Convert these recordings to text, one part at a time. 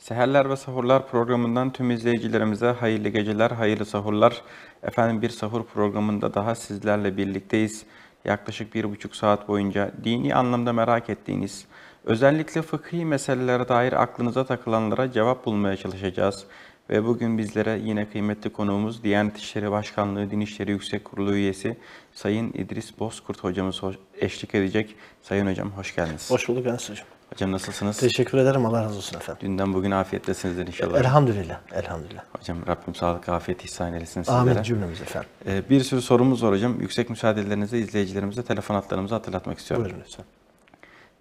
Seherler ve Sahurlar programından tüm izleyicilerimize hayırlı geceler, hayırlı sahurlar. Efendim bir sahur programında daha sizlerle birlikteyiz. Yaklaşık 1,5 saat boyunca dini anlamda merak ettiğiniz, özellikle fıkhi meselelere dair aklınıza takılanlara cevap bulmaya çalışacağız. Ve bugün bizlere yine kıymetli konuğumuz Diyanet İşleri Başkanlığı Din İşleri Yüksek Kurulu üyesi Sayın İdris Bozkurt hocamız eşlik edecek. Sayın hocam hoş geldiniz. Hoş bulduk Enes hocam. Hocam nasılsınız? Teşekkür ederim. Allah razı olsun efendim. Dünden bugün afiyettesinizdir inşallah. Elhamdülillah. Elhamdülillah. Hocam Rabbim sağlık, afiyet ihsan eylesin sizlere. Amin cümlemiz efendim. Bir sürü sorumuz var hocam. Yüksek müsaadelerinizle izleyicilerimize telefon hatlarımızı hatırlatmak istiyorum. Buyurun lütfen.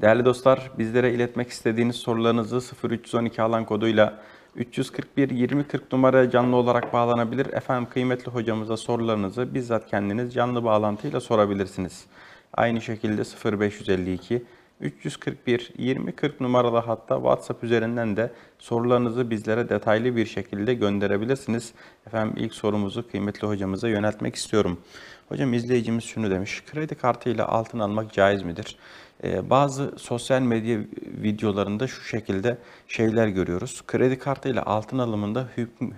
Değerli dostlar, bizlere iletmek istediğiniz sorularınızı 0312 alan koduyla 341 2040 numaraya canlı olarak bağlanabilir. Efendim kıymetli hocamıza sorularınızı bizzat kendiniz canlı bağlantıyla sorabilirsiniz. Aynı şekilde 0552 341 2040 numaralı hatta WhatsApp üzerinden de sorularınızı bizlere detaylı bir şekilde gönderebilirsiniz. Efendim ilk sorumuzu kıymetli hocamıza yöneltmek istiyorum. Hocam izleyicimiz şunu demiş. Kredi kartıyla altın almak caiz midir? Bazı sosyal medya videolarında şu şekilde şeyler görüyoruz. Kredi kartıyla altın alımında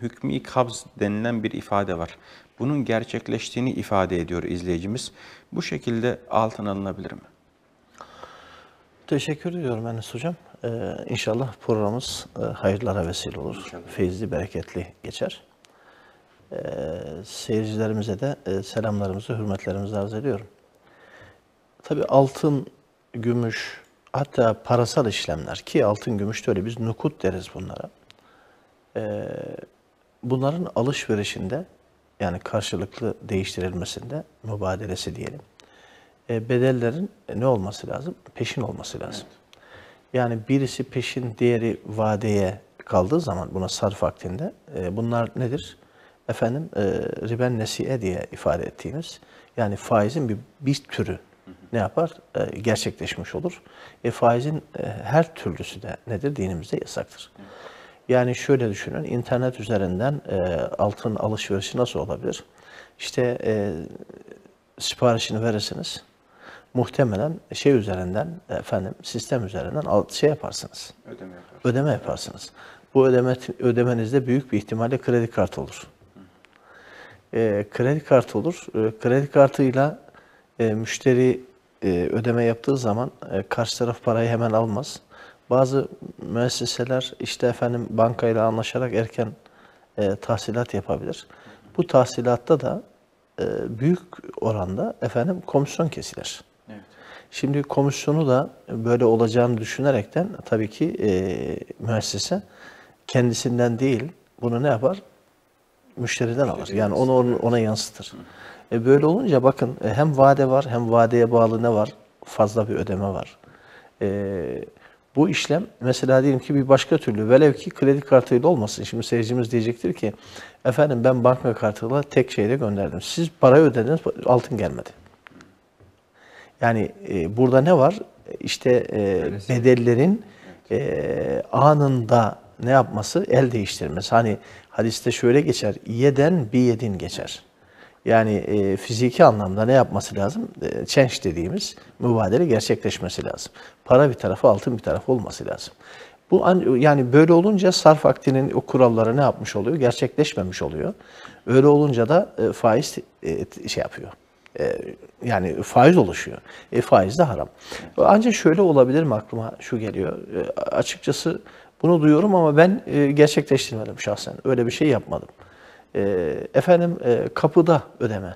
hükmü kabz denilen bir ifade var. Bunun gerçekleştiğini ifade ediyor izleyicimiz. Bu şekilde altın alınabilir mi? Teşekkür ediyorum Enes hocam. İnşallah programımız hayırlara vesile olur. İnşallah. Feyizli, bereketli geçer. Seyircilerimize de selamlarımızı, hürmetlerimizi arz ediyorum. Tabii altın, gümüş, hatta parasal işlemler ki altın, gümüş de öyle, biz nukut deriz bunlara. Bunların alışverişinde, yani karşılıklı değiştirilmesinde, mübadelesi diyelim, bedellerin ne olması lazım? Peşin olması lazım. Evet. Yani birisi peşin, diğeri vadeye kaldığı zaman buna sarf vaktinde bunlar nedir? Efendim riben nesiye diye ifade ettiğimiz, yani faizin bir türü ne yapar? Gerçekleşmiş olur. Faizin her türlüsü de nedir? Dinimizde yasaktır. Yani şöyle düşünün, internet üzerinden altın alışverişi nasıl olabilir? İşte siparişini verirsiniz. Muhtemelen şey üzerinden, efendim sistem üzerinden şey yaparsınız. Ödeme yaparsınız. Bu ödemenizde büyük bir ihtimalle kredi kartı olur. Kredi kartı olur. Kredi kartıyla müşteri ödeme yaptığı zaman karşı taraf parayı hemen almaz. Bazı müesseseler işte efendim bankayla anlaşarak erken tahsilat yapabilir. Bu tahsilatta da büyük oranda efendim komisyon kesilir. Evet. Şimdi komisyonu da böyle olacağını düşünerekten tabii ki müessese kendisinden değil bunu ne yapar? Müşteriden alır. Yani ona yansıtır. Böyle olunca bakın hem vade var hem vadeye bağlı ne var? Fazla bir ödeme var. Bu işlem mesela diyelim ki bir başka türlü velev ki kredi kartıyla olmasın. Şimdi seyircimiz diyecektir ki efendim ben banka kartıyla tek şeyle gönderdim. Siz parayı ödediniz, altın gelmedi. Yani burada ne var? İşte bedellerin anında ne yapması? El değiştirmesi. Hani hadiste şöyle geçer. Yeden bi yedin geçer. Yani fiziki anlamda ne yapması lazım? Change dediğimiz mübadele gerçekleşmesi lazım. Para bir tarafa, altın bir tarafa olması lazım. Bu yani böyle olunca sarf akdinin o kuralları ne yapmış oluyor? Gerçekleşmemiş oluyor. Öyle olunca da faiz şey yapıyor. Yani faiz oluşuyor. Faiz de haram. Ancak şöyle olabilir mi, aklıma şu geliyor. Açıkçası bunu duyuyorum ama ben gerçekleştirmedim şahsen. Öyle bir şey yapmadım. Efendim kapıda ödeme.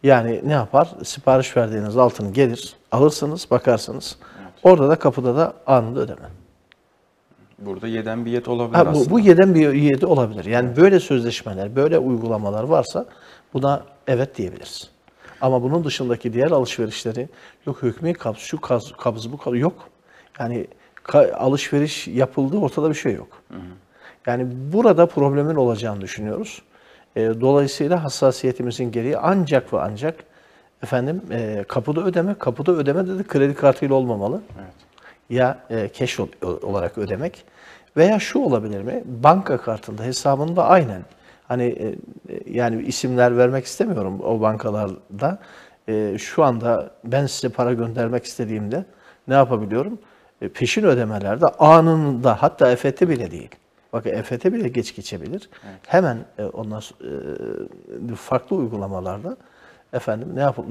Yani ne yapar? Sipariş verdiğiniz altın gelir, alırsınız, bakarsınız. Evet. Orada da kapıda da anında ödeme. Burada yeden bir yet olabilir aslında. Bu yeden bir yedi olabilir. Yani evet. Böyle sözleşmeler, böyle uygulamalar varsa buna evet diyebiliriz. Ama bunun dışındaki diğer alışverişleri yok hükmü kabz, şu kabz bu kabz yok. Yani alışveriş yapıldı, ortada bir şey yok. Hı hı. Yani burada problemin olacağını düşünüyoruz. Dolayısıyla hassasiyetimizin gereği ancak ve ancak efendim kapıda ödeme dedi kredi kartıyla olmamalı. Evet. Ya cash olarak ödemek veya şu olabilir mi? Banka kartında hesabında aynen. Hani yani isimler vermek istemiyorum o bankalarda. Şu anda ben size para göndermek istediğimde ne yapabiliyorum? Peşin ödemelerde anında hatta EFT bile değil. Bakın EFT bile geç geçebilir. Evet. Hemen farklı uygulamalarda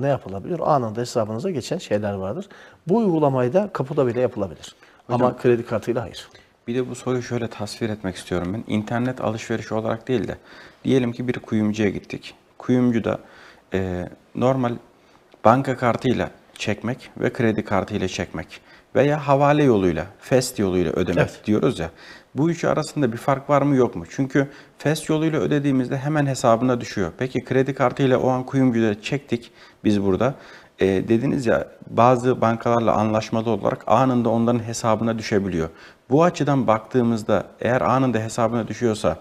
ne yapılabilir? Anında hesabınıza geçen şeyler vardır. Bu uygulamayı da kapıda bile yapılabilir. Ama kredi kartıyla hayır. Bir de bu soruyu şöyle tasvir etmek istiyorum ben. İnternet alışverişi olarak değil de diyelim ki bir kuyumcuya gittik. Kuyumcuda normal banka kartıyla çekmek ve kredi kartıyla çekmek veya havale yoluyla, fest yoluyla ödemek Evet. diyoruz ya. Bu üçü arasında bir fark var mı yok mu? Çünkü fest yoluyla ödediğimizde hemen hesabına düşüyor. Peki kredi kartıyla o an kuyumcuda çektik biz burada. Dediniz ya bazı bankalarla anlaşmalı olarak anında onların hesabına düşebiliyor. Bu açıdan baktığımızda eğer anında hesabına düşüyorsa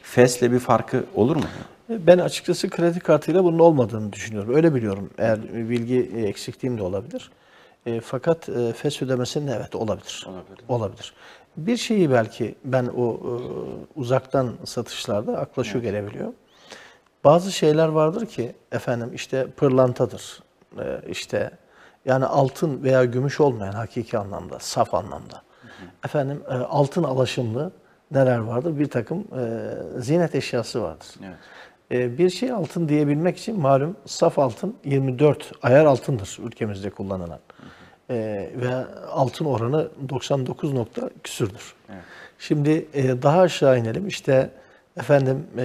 fest'le bir farkı olur mu? Ben açıkçası kredi kartıyla bunun olmadığını düşünüyorum. Öyle biliyorum. Eğer bilgi eksikliğim de olabilir. Fakat FES ödemesinin evet olabilir. Olabilir. Bir şeyi belki ben o uzaktan satışlarda akla şu gelebiliyor. Bazı şeyler vardır ki işte pırlantadır. İşte yani altın veya gümüş olmayan hakiki anlamda, saf anlamda. Altın alaşımlı neler vardır? Bir takım ziynet eşyası vardır. Evet. Bir şey altın diyebilmek için malum saf altın 24 ayar altındır ülkemizde kullanılan. Ve altın oranı 99 nokta küsürdür. Evet. Şimdi daha aşağı inelim. İşte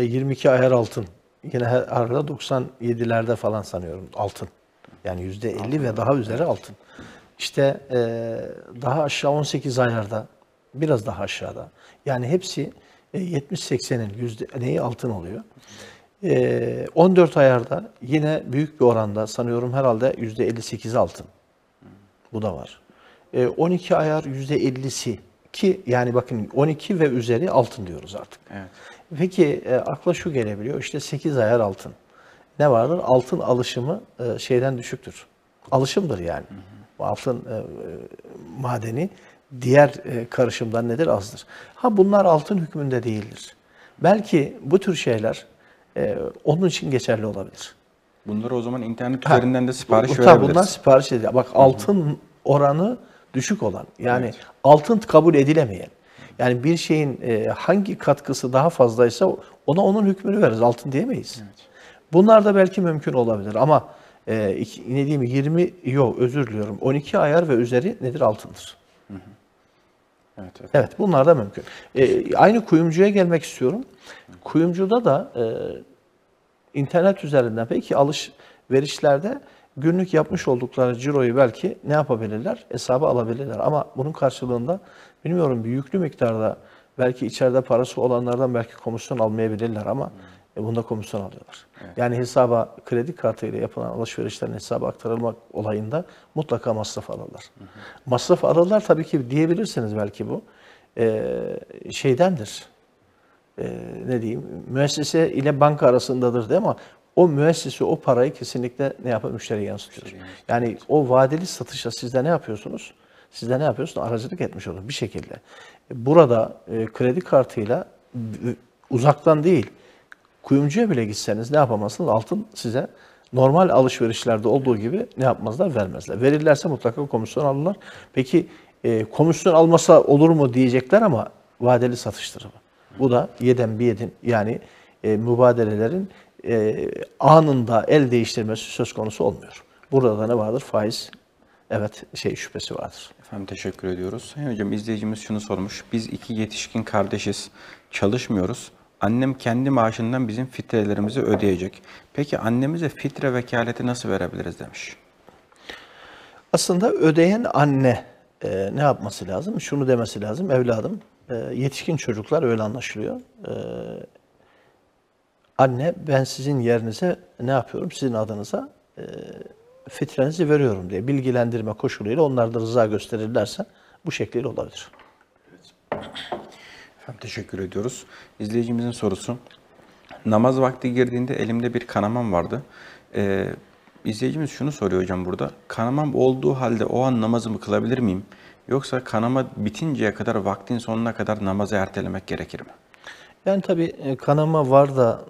22 ayar altın. Yine arada 97'lerde falan sanıyorum altın. Yani %50 ve daha üzeri altın. İşte daha aşağı 18 ayarda, biraz daha aşağıda. Yani hepsi 70-80'in neyi altın oluyor. 14 ayarda yine büyük bir oranda sanıyorum herhalde %58 altın. Bu da var. 12 ayar %50'si ki yani bakın 12 ve üzeri altın diyoruz artık. Evet. Peki akla şu gelebiliyor işte 8 ayar altın. Ne vardır? Altın alışımı şeyden düşüktür. Alışımdır yani. Bu altın madeni diğer karışımdan nedir? Azdır. Bunlar altın hükmünde değildir. Belki bu tür şeyler onun için geçerli olabilir. Bunları o zaman internet üzerinden de sipariş Tabii verebiliriz. bunlar sipariş ediyor. Bak altın oranı düşük olan yani Evet. altın kabul edilemeyen. Yani bir şeyin hangi katkısı daha fazlaysa ona onun hükmünü veririz. Altın diyemeyiz. Evet. Bunlar da belki mümkün olabilir ama ne diyeyim 20 yok özür diliyorum. 12 ayar ve üzeri nedir? Altındır. Evet, evet. Evet bunlar da mümkün. Aynı kuyumcuya gelmek istiyorum. Kuyumcuda da internet üzerinden peki alışverişlerde günlük yapmış oldukları ciroyu belki ne yapabilirler? Hesaba alabilirler. Ama bunun karşılığında bilmiyorum bir yüklü miktarda belki içeride parası olanlardan belki komisyon almayabilirler ama bunda komisyon alıyorlar. Evet. Yani hesaba kredi kartıyla yapılan alışverişlerin hesaba aktarılmak olayında mutlaka masraf alırlar. Masraf alırlar tabii ki diyebilirsiniz belki bu. Şeydendir. Ne diyeyim? Müessese ile banka arasındadır değil mi? Ama o müessese o parayı kesinlikle ne yapar? Müşteriye yansıtıyor. Yani o vadeli satışa sizde ne yapıyorsunuz? Sizde ne yapıyorsunuz? Aracılık etmiş olur bir şekilde. Burada kredi kartıyla uzaktan değil, kuyumcuya bile gitseniz ne yapamazsınız? Altın size normal alışverişlerde olduğu gibi ne yapmazlar? Vermezler. Verirlerse mutlaka komisyon alırlar. Peki komisyon almasa olur mu diyecekler ama vadeli satıştır bu. Bu da yeden bir yedin yani mübadelelerin anında el değiştirmesi söz konusu olmuyor. Burada da ne vardır? Faiz, evet şüphesi vardır. Efendim teşekkür ediyoruz. Sayın hocam izleyicimiz şunu sormuş. Biz iki yetişkin kardeşiz. Çalışmıyoruz. Annem kendi maaşından bizim fitrelerimizi ödeyecek. Peki annemize fitre vekaleti nasıl verebiliriz demiş. Aslında ödeyen anne ne yapması lazım? Şunu demesi lazım. Evladım, yetişkin çocuklar öyle anlaşılıyor. Anne ben sizin yerinize ne yapıyorum? Sizin adınıza fitrenizi veriyorum diye bilgilendirme koşuluyla onlar da rıza gösterirlerse bu şekliyle olabilir. Efendim teşekkür ediyoruz. İzleyicimizin sorusu. Namaz vakti girdiğinde elimde bir kanamam vardı. İzleyicimiz şunu soruyor hocam burada. Kanamam olduğu halde o an namazımı kılabilir miyim? Yoksa kanama bitinceye kadar vaktin sonuna kadar namazı ertelemek gerekir mi? Yani tabii kanama var da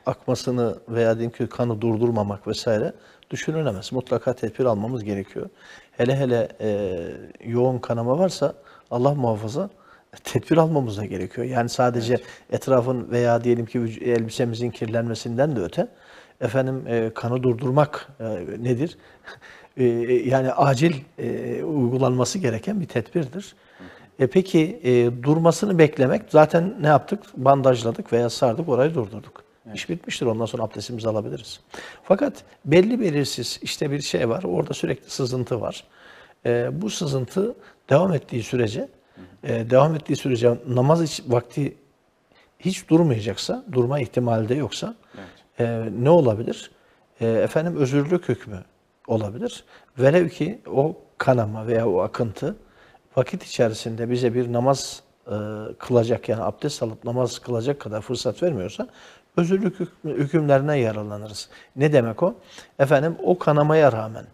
akmasını veya diyelim ki kanı durdurmamak vesaire düşünülemez. Mutlaka tedbir almamız gerekiyor. Hele yoğun kanama varsa Allah muhafaza tedbir almamız da gerekiyor. Yani sadece etrafın veya diyelim ki elbisemizin kirlenmesinden de öte kanı durdurmak nedir? Yani acil uygulanması gereken bir tedbirdir. Peki durmasını beklemek, zaten ne yaptık? Bandajladık veya sardık, orayı durdurduk. İş bitmiştir. Ondan sonra abdestimizi alabiliriz. Fakat belli belirsiz işte bir şey var. Orada sürekli sızıntı var. Bu sızıntı devam ettiği sürece namaz vakti hiç durmayacaksa, durma ihtimali de yoksa ne olabilir? Özürlük hükmü olabilir. Velev ki o kanama veya o akıntı vakit içerisinde bize bir namaz kılacak, yani abdest alıp namaz kılacak kadar fırsat vermiyorsa özürlük hükümlerine yararlanırız. Ne demek o? O kanamaya rağmen,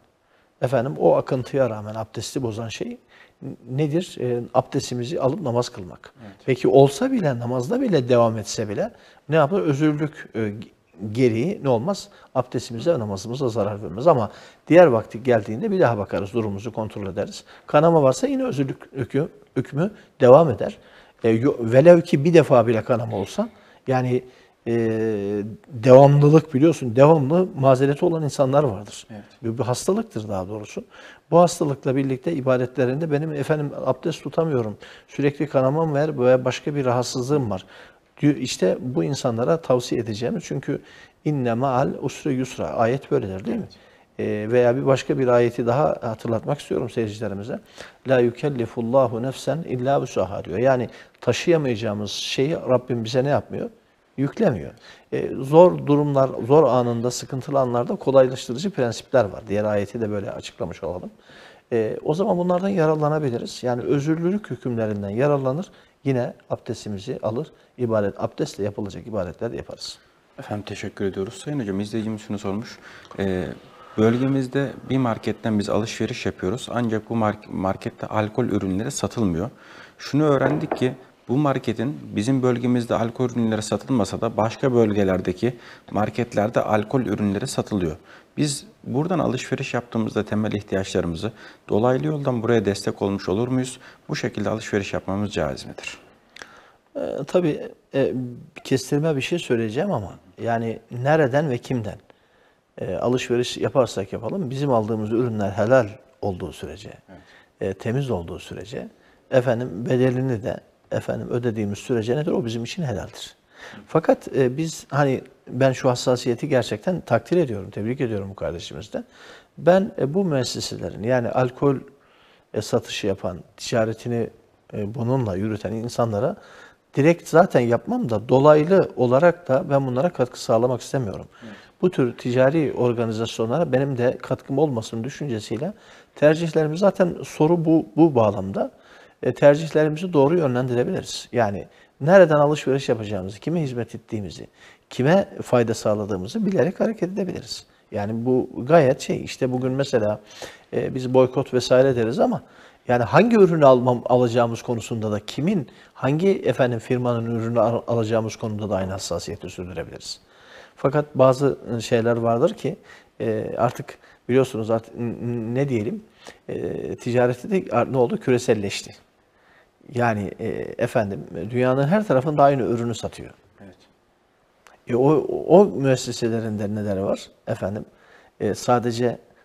o akıntıya rağmen abdesti bozan şey nedir? Abdestimizi alıp namaz kılmak. Evet. Peki olsa bile, namazda bile devam etse bile ne yapar? Özürlük gereği ne olmaz? Abdestimize ve namazımıza zarar vermez. Ama diğer vakti geldiğinde bir daha bakarız, durumumuzu kontrol ederiz. Kanama varsa yine özürlük hükmü devam eder. Velev ki bir defa bile kanama olsa, yani devamlılık, biliyorsun, devamlı mazereti olan insanlar vardır. Evet. Bir hastalıktır daha doğrusu. Bu hastalıkla birlikte ibadetlerinde benim abdest tutamıyorum, sürekli kanamam var veya başka bir rahatsızlığım var. İşte bu insanlara tavsiye edeceğimiz, çünkü inne ma'al usri yusra, ayet böyledir değil mi? Veya bir başka bir ayeti daha hatırlatmak istiyorum seyircilerimize. La yukellifullahu nefsen illa vusaha diyor. Yani taşıyamayacağımız şeyi Rabbim bize ne yapmıyor? Yüklemiyor. Zor durumlar, zor anında, sıkıntılı anlarda kolaylaştırıcı prensipler var. Diğer ayeti de böyle açıklamış olalım. O zaman bunlardan yararlanabiliriz. Yani özürlülük hükümlerinden yararlanır. Yine abdestimizi alır. Abdestle yapılacak ibadetler de yaparız. Efendim teşekkür ediyoruz. Sayın Hocam, izleyicimiz şunu sormuş. Bölgemizde bir marketten biz alışveriş yapıyoruz. Ancak bu markette alkol ürünleri satılmıyor. Şunu öğrendik ki bu marketin bizim bölgemizde alkol ürünleri satılmasa da başka bölgelerdeki marketlerde alkol ürünleri satılıyor. Biz buradan alışveriş yaptığımızda temel ihtiyaçlarımızı dolaylı yoldan buraya destek olmuş olur muyuz? Bu şekilde alışveriş yapmamız caiz midir? Tabii kestirme bir şey söyleyeceğim ama yani nereden ve kimden alışveriş yaparsak yapalım, bizim aldığımız ürünler helal olduğu sürece, temiz olduğu sürece, bedelini de ödediğimiz sürece nedir? O bizim için helaldir. Fakat biz ben şu hassasiyeti gerçekten takdir ediyorum, tebrik ediyorum bu kardeşimizden. Ben bu müesseselerin, yani alkol satışı yapan, ticaretini bununla yürüten insanlara direkt zaten yapmam da dolaylı olarak da ben bunlara katkı sağlamak istemiyorum. Evet. Bu tür ticari organizasyonlara benim de katkım olmasın düşüncesiyle tercihlerimiz, zaten soru bu bağlamda. Tercihlerimizi doğru yönlendirebiliriz. Yani nereden alışveriş yapacağımızı, kime hizmet ettiğimizi, kime fayda sağladığımızı bilerek hareket edebiliriz. Yani bu gayet işte bugün mesela biz boykot vesaire deriz ama yani hangi ürünü alacağımız konusunda da hangi firmanın ürünü alacağımız konuda da aynı hassasiyeti sürdürebiliriz. Fakat bazı şeyler vardır ki artık biliyorsunuz, ne diyelim, ticareti de ne oldu? Küreselleşti. Yani dünyanın her tarafında aynı ürünü satıyor. Evet. O müesseselerinde neler var?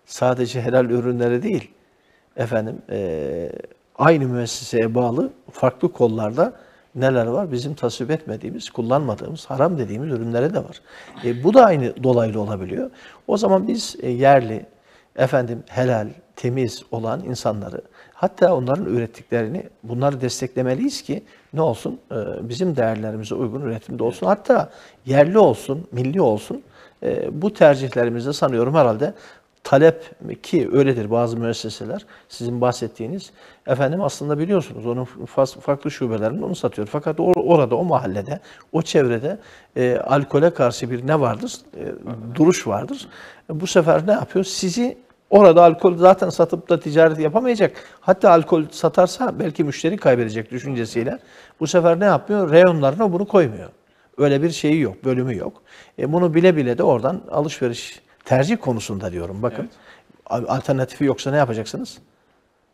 Sadece helal ürünleri değil, aynı müesseseye bağlı farklı kollarda neler var? Bizim tasvip etmediğimiz, kullanmadığımız, haram dediğimiz ürünlere de var. Bu da aynı dolaylı olabiliyor. O zaman biz yerli, helal, temiz olan insanları, hatta onların ürettiklerini, bunları desteklemeliyiz ki ne olsun? Bizim değerlerimize uygun üretimde olsun. Hatta yerli olsun, milli olsun. Bu tercihlerimizde sanıyorum herhalde talep, ki öyledir bazı müesseseler, sizin bahsettiğiniz, aslında biliyorsunuz onun farklı şubelerinde onu satıyor. Fakat orada, o mahallede, o çevrede alkole karşı bir ne vardır? Duruş vardır. Bu sefer ne yapıyor? Sizi orada alkol zaten satıp da ticaret yapamayacak. Hatta alkol satarsa belki müşteri kaybedecek düşüncesiyle bu sefer ne yapıyor? Reyonlarına bunu koymuyor. Öyle bir şeyi yok, bölümü yok. Bunu bile bile de oradan alışveriş, tercih konusunda diyorum. Bakın, evet. Alternatifi yoksa ne yapacaksınız?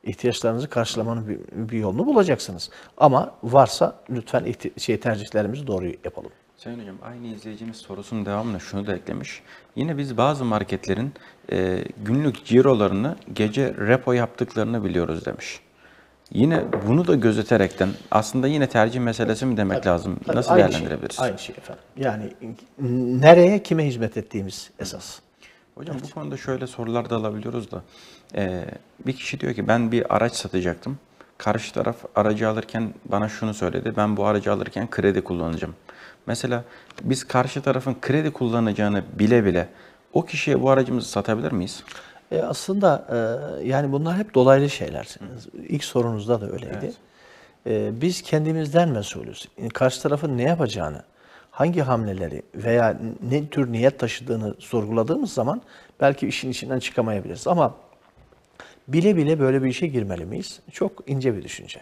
ihtiyaçlarınızı karşılamanın bir yolunu bulacaksınız. Ama varsa lütfen tercihlerimizi doğru yapalım. Sayın Hocam, aynı izleyicimiz sorusunun devamına şunu da eklemiş. Yine biz bazı marketlerin günlük cirolarını gece repo yaptıklarını biliyoruz demiş. Yine bunu da gözeterekten aslında yine tercih meselesi mi demek lazım? Nasıl değerlendirebiliriz? Aynı şey efendim. Yani nereye, kime hizmet ettiğimiz esas. Hocam bu konuda şöyle sorular da alabiliyoruz da. Bir kişi diyor ki ben bir araç satacaktım. Karşı taraf aracı alırken bana şunu söyledi. Ben bu aracı alırken kredi kullanacağım. Mesela biz karşı tarafın kredi kullanacağını bile bile o kişiye bu aracımızı satabilir miyiz? Aslında yani bunlar hep dolaylı şeyler. İlk sorunuzda da öyleydi. Biz kendimizden mesulüz. Karşı tarafın ne yapacağını, hangi hamleleri veya ne tür niyet taşıdığını sorguladığımız zaman belki işin içinden çıkamayabiliriz. Ama bile bile böyle bir işe girmeli miyiz? Çok ince bir düşünce.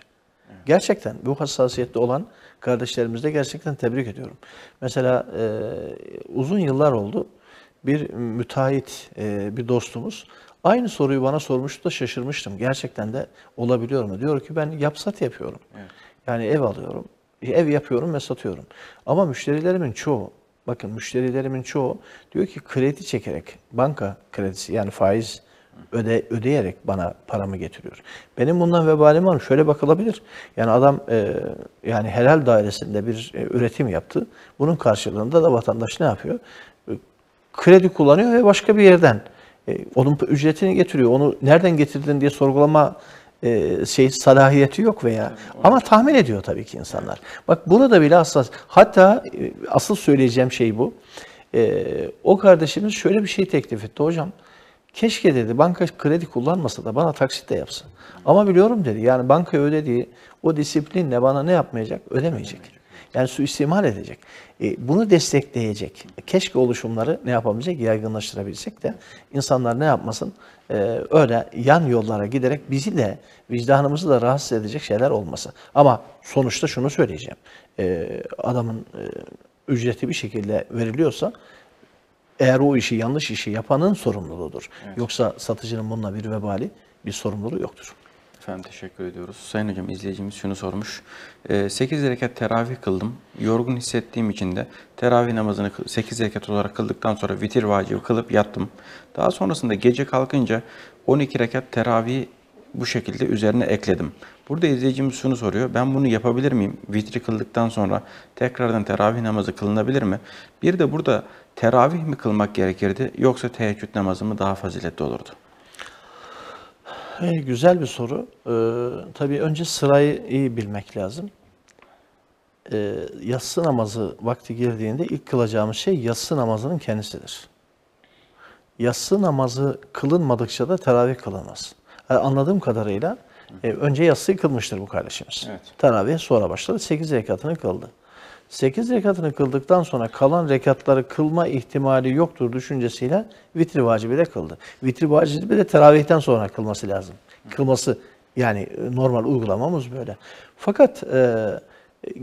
Gerçekten bu hassasiyette olan kardeşlerimizi gerçekten tebrik ediyorum. Mesela uzun yıllar oldu. Bir müteahhit, bir dostumuz aynı soruyu bana sormuştu da şaşırmıştım. Gerçekten de olabiliyor mu? Diyor ki ben yap-sat yapıyorum. Evet. Yani ev alıyorum, ev yapıyorum ve satıyorum. Ama müşterilerimin çoğu, bakın müşterilerimin çoğu diyor ki kredi çekerek, banka kredisi yani faiz ödeyerek bana paramı getiriyor. Benim bundan vebalim var mı? Şöyle bakılabilir. Yani adam yani helal dairesinde bir üretim yaptı. Bunun karşılığında da vatandaş ne yapıyor? Kredi kullanıyor ve başka bir yerden onun ücretini getiriyor. Onu nereden getirdin diye sorgulama salahiyeti yok veya ama tahmin ediyor tabii ki insanlar. Bak burada bile hassas. Hatta asıl söyleyeceğim şey bu. O kardeşimiz şöyle bir şey teklif etti. Hocam keşke dedi banka kredi kullanmasa da bana taksit de yapsın. Ama biliyorum dedi yani bankaya ödediği o disiplinle bana ne yapmayacak? Ödemeyecek. Yani suistimal edecek. Bunu destekleyecek. Keşke oluşumları ne yapabilecek? Yaygınlaştırabilsek de insanlar ne yapmasın? Öyle yan yollara giderek bizi de vicdanımızı da rahatsız edecek şeyler olmasa. Ama sonuçta şunu söyleyeceğim. Adamın ücreti bir şekilde veriliyorsa eğer o işi yanlış işi yapanın sorumluluğudur. Evet. Yoksa satıcının bununla bir vebali, bir sorumluluğu yoktur. Efendim teşekkür ediyoruz. Sayın hocam izleyicimiz şunu sormuş. 8 rekat teravih kıldım. Yorgun hissettiğim için de teravih namazını 8 rekat olarak kıldıktan sonra vitir vacibi kılıp yattım. Daha sonrasında gece kalkınca 12 rekat teravih bu şekilde üzerine ekledim. Burada izleyicimiz şunu soruyor. Ben bunu yapabilir miyim? Vitri kıldıktan sonra tekrardan teravih namazı kılınabilir mi? Bir de burada teravih mi kılmak gerekirdi yoksa teheccüd namazı mı daha faziletli olurdu? Güzel bir soru. Tabii önce sırayı iyi bilmek lazım. Yatsı namazı vakti girdiğinde ilk kılacağımız şey yatsı namazının kendisidir. Yatsı namazı kılınmadıkça da teravih kılınmaz. Anladığım kadarıyla önce yatsıyı kılmıştır bu kardeşimiz. Evet. Teravih sonra başladı. 8 rekatını kıldı. 8 rekatını kıldıktan sonra kalan rekatları kılma ihtimali yoktur düşüncesiyle vitri vacibi de kıldı. Vitri vacibi de teravihten sonra kılması lazım. Kılması yani normal uygulamamız böyle. Fakat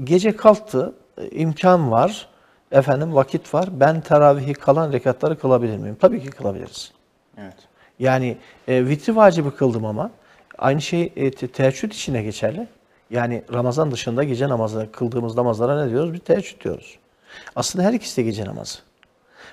gece kalktı, imkan var, vakit var. Ben teravihi kalan rekatları kılabilir miyim? Tabii ki kılabiliriz. Evet. Yani vitri vacibi kıldım ama aynı şey teheccüd için de geçerli. Yani Ramazan dışında gece namazı kıldığımız namazlara ne diyoruz? Bir teheccüd diyoruz. Aslında her ikisi de gece namazı.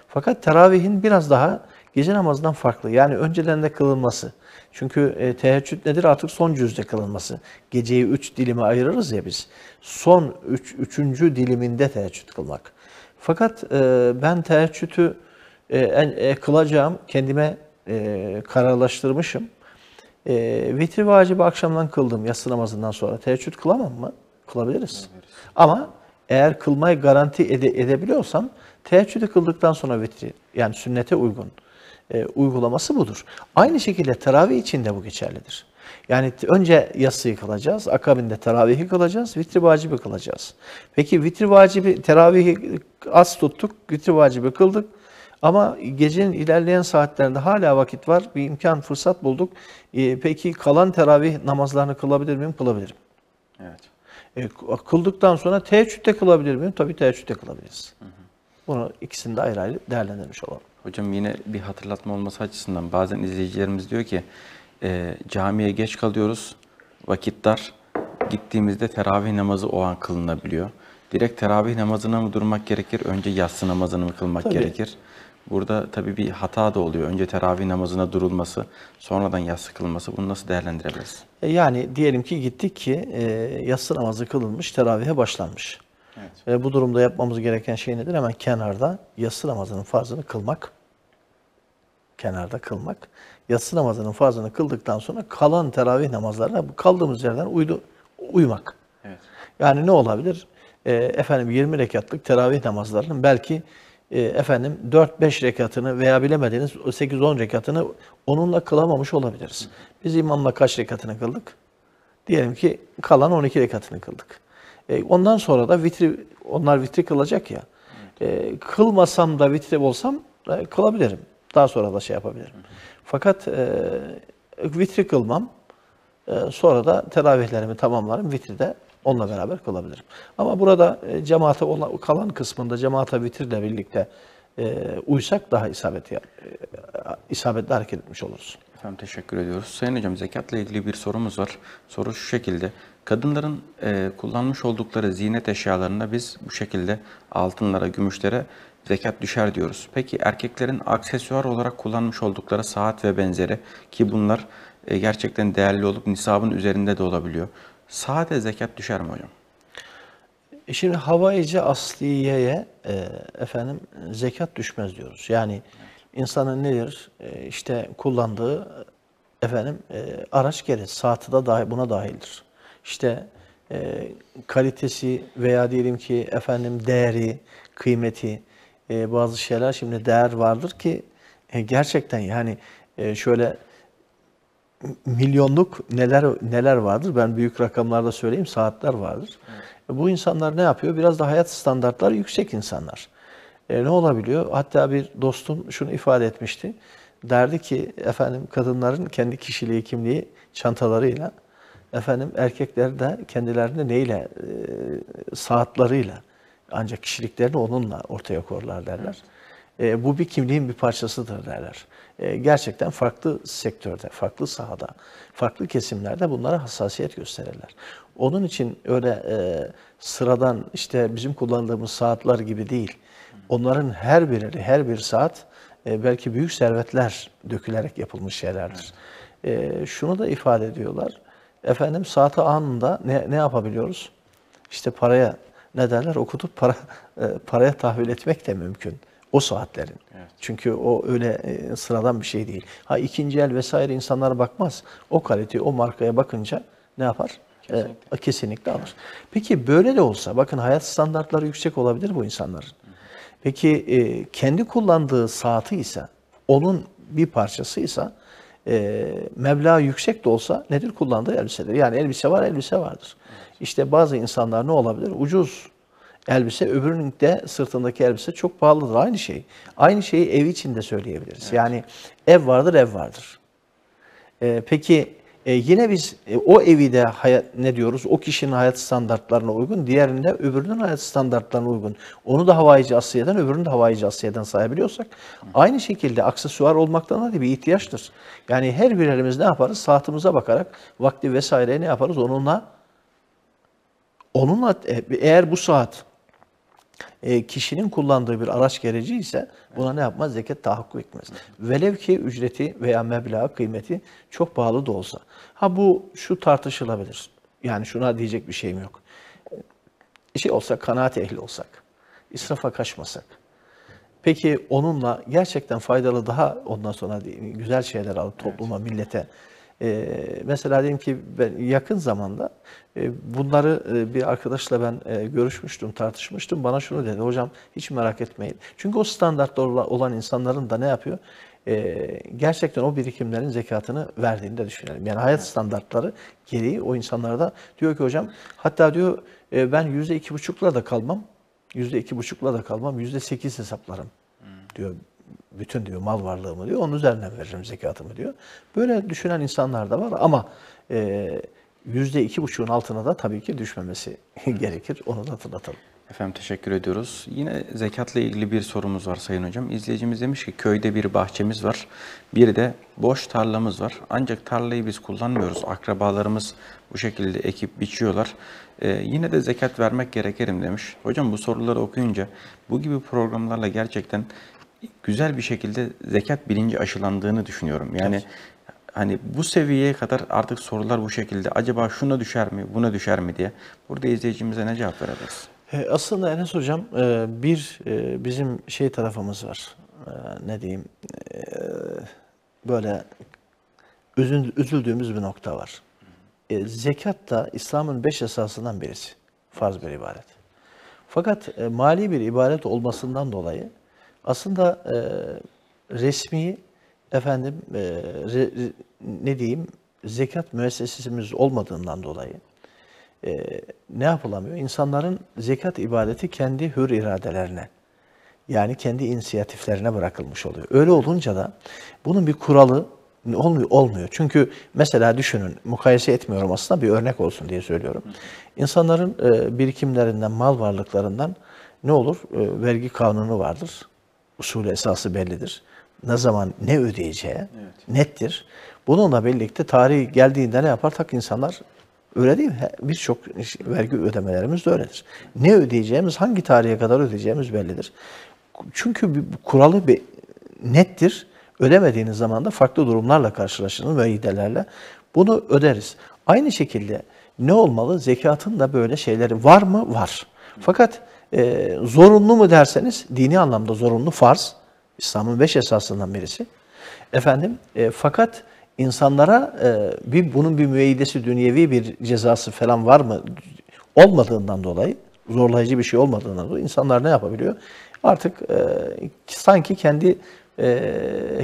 Fakat teravihin biraz daha gece namazından farklı. Yani önceden de kılınması. Çünkü teheccüd nedir? Artık son cüzde kılınması. Geceyi 3 dilime ayırırız ya biz. Son 3. diliminde teheccüd kılmak. Fakat ben teheccüdü kılacağım. Kendime kararlaştırmışım. Vitri vacibi akşamdan kıldım yatsı namazından sonra. Teheccüd kılamam mı? Kılabiliriz. Ama eğer kılmayı garanti edebiliyorsam teheccüdü kıldıktan sonra vitri yani sünnete uygun uygulaması budur. Aynı şekilde teravih için de bu geçerlidir. Yani önce yatsıyı kılacağız, akabinde teravihi kılacağız, vitri vacibi kılacağız. Peki vitri vacibi, teravihi az tuttuk, vitri vacibi kıldık. Ama gecenin ilerleyen saatlerinde hala vakit var, bir imkan, fırsat bulduk. Peki kalan teravih namazlarını kılabilir miyim? Kılabilirim. Evet. Kıldıktan sonra teheccüd de kılabilir miyim? Tabii teheccüd de kılabiliriz. Hı hı. Bunu ikisini de ayrı ayrı değerlendirmiş olalım. Hocam yine bir hatırlatma olması açısından bazen izleyicilerimiz diyor ki Camiye geç kalıyoruz, vakit dar. Gittiğimizde teravih namazı o an kılınabiliyor. Direkt teravih namazına mı durmak gerekir, önce yatsı namazını mı kılmak Tabii. gerekir? Burada tabii bir hata da oluyor. Önce teravih namazına durulması, sonradan yatsı kılınması. Bunu nasıl değerlendirebiliriz? Yani diyelim ki gittik ki yatsı namazı kılınmış, teravihe başlanmış. Evet. Bu durumda yapmamız gereken şey nedir? Hemen kenarda yatsı namazının farzını kılmak. Kenarda kılmak. Yatsı namazının farzını kıldıktan sonra kalan teravih namazlarına bu kaldığımız yerden uyumak. Evet. Yani ne olabilir? Efendim 20 rekatlık teravih namazlarının belki 4-5 rekatını veya bilemediğiniz 8-10 rekatını onunla kılamamış olabiliriz. Biz imamla kaç rekatını kıldık? Diyelim ki kalan 12 rekatını kıldık. Ondan sonra da onlar vitri kılacak ya. Kılmasam da vitri olsam kılabilirim. Daha sonra da şey yapabilirim. Fakat vitri kılmam. Sonra da teravihlerimi tamamlarım. Vitri de onunla beraber kılabilirim. Ama burada kalan kısmında cemaate vitirle birlikte uysak daha isabetli hareket etmiş oluruz. Efendim teşekkür ediyoruz. Sayın Hocam, zekatla ilgili bir sorumuz var. Soru şu şekilde. Kadınların kullanmış oldukları ziynet eşyalarında biz bu şekilde altınlara, gümüşlere zekat düşer diyoruz. Peki erkeklerin aksesuar olarak kullanmış oldukları saat ve benzeri, ki bunlar gerçekten değerli olup nisabın üzerinde de olabiliyor. Saate zekat düşer mi hocam? Şimdi havaici asliyeye zekat düşmez diyoruz. Yani insanın nedir? İşte kullandığı araç gereç, saati de buna dahildir. İşte kalitesi veya diyelim ki değeri, kıymeti, bazı şeyler şimdi değer vardır ki gerçekten yani şöyle milyonluk neler vardır. Ben büyük rakamlarda söyleyeyim, saatler vardır. Evet. Bu insanlar ne yapıyor? Biraz da hayat standartları yüksek insanlar. Ne olabiliyor? Hatta bir dostum şunu ifade etmişti. Derdi ki kadınların kendi kişiliği, kimliği çantalarıyla, erkekler de kendilerini neyle? Saatleriyle. Ancak kişiliklerini onunla ortaya koyarlar derler. Bu bir kimliğin bir parçasıdır derler. Gerçekten farklı sektörde, farklı sahada, farklı kesimlerde bunlara hassasiyet gösterirler. Onun için öyle sıradan işte bizim kullandığımız saatler gibi değil. Onların her bir saat belki büyük servetler dökülerek yapılmış şeylerdir. Şunu da ifade ediyorlar. Saati anında ne yapabiliyoruz? İşte paraya ne derler? Okutup paraya tahvil etmek de mümkün. O saatlerin. Evet. Çünkü o öyle sıradan bir şey değil. İkinci el vesaire insanlar bakmaz. O kaliteye, o markaya bakınca ne yapar? Kesinlikle alır. Peki böyle de olsa, bakın hayat standartları yüksek olabilir bu insanların. Peki kendi kullandığı saati ise, onun bir parçasıysa, meblağ yüksek de olsa nedir? Kullandığı elbisedir. Yani elbise var, elbise vardır. Evet. İşte bazı insanlar ne olabilir? Ucuz elbise, öbürünün de sırtındaki elbise çok pahalıdır. Aynı şey. Aynı şeyi ev için de söyleyebiliriz. Evet. Yani ev vardır, ev vardır. Peki yine biz o evi de ne diyoruz? O kişinin hayat standartlarına uygun, diğerinde öbürünün hayat standartlarına uygun. Onu da havaici asiyeden, öbürünü de havaici asiyeden sayabiliyorsak, aynı şekilde aksesuar olmaktan da bir ihtiyaçtır. Yani her birimiz ne yaparız? Saatimize bakarak vakti vesaire ne yaparız? Onunla eğer bu saat kişinin kullandığı bir araç gereci ise buna ne yapmaz? Zekat tahakkuk etmez. Velev ki ücreti veya meblağı, kıymeti çok pahalı da olsa. Şu tartışılabilir. Yani şuna diyecek bir şeyim yok. Olsa, kanaat ehli olsak, israfa kaçmasak. Peki onunla gerçekten faydalı daha ondan sonra güzel şeyler alıp topluma, millete. Mesela diyelim ki ben yakın zamanda bunları bir arkadaşla ben görüşmüştüm, tartışmıştım. Bana şunu dedi: hocam hiç merak etmeyin. Çünkü o standartta olan insanların da ne yapıyor? Gerçekten o birikimlerin zekatını verdiğini de düşünelim. Yani hayat standartları gereği o insanlarda diyor ki hocam, hatta diyor ben %2,5'la da kalmam, %2,5'la da kalmam, %8 hesaplarım diyor. Bütün diyor mal varlığımı diyor, onun üzerinden veririm zekatımı diyor. Böyle düşünen insanlar da var ama %2,5'un altına da tabii ki düşmemesi gerekir. Onu da hatırlatalım. Efendim teşekkür ediyoruz. Yine zekatla ilgili bir sorumuz var Sayın Hocam. İzleyicimiz demiş ki köyde bir bahçemiz var, bir de boş tarlamız var. Ancak tarlayı biz kullanmıyoruz. Akrabalarımız bu şekilde ekip biçiyorlar. Yine de zekat vermek gerekirim demiş. Hocam bu soruları okuyunca bu gibi programlarla gerçekten güzel bir şekilde zekat bilinci aşılandığını düşünüyorum. Yani hani bu seviyeye kadar artık sorular bu şekilde. Acaba şuna düşer mi, buna düşer mi diye. Burada izleyicimize ne cevap verebiliriz? Aslında Enes Hocam bizim tarafımız var. Ne diyeyim? Böyle üzüldüğümüz bir nokta var. Zekat da İslam'ın 5 esasından birisi. Farz bir ibadet. Fakat mali bir ibadet olmasından dolayı aslında resmi ne diyeyim, zekat müessesemiz olmadığından dolayı ne yapılamıyor? İnsanların zekat ibadeti kendi hür iradelerine, yani kendi inisiyatiflerine bırakılmış oluyor. Öyle olunca da bunun bir kuralı olmuyor. Çünkü mesela düşünün, mukayese etmiyorum aslında, bir örnek olsun diye söylüyorum. İnsanların birikimlerinden, mal varlıklarından ne olur? Vergi kanunu vardır. Usulü esası bellidir. Ne zaman ne ödeyeceği nettir. Bununla birlikte tarih geldiğinde ne yapar? İnsanlar, öyle değil mi? Birçok vergi ödemelerimiz de öyledir. Ne ödeyeceğimiz, hangi tarihe kadar ödeyeceğimiz bellidir. Çünkü kuralı nettir. Ödemediğiniz zaman da farklı durumlarla karşılaşırız, müeyyidelerle. Bunu öderiz. Aynı şekilde ne olmalı? Zekatın da böyle şeyleri var mı? Var. Fakat zorunlu mu derseniz, dini anlamda zorunlu, farz. İslam'ın 5 esasından birisi. Fakat insanlara bunun bir müeyyidesi, dünyevi bir cezası falan var mı? Olmadığından dolayı, zorlayıcı bir şey olmadığından dolayı insanlar ne yapabiliyor? Artık sanki kendi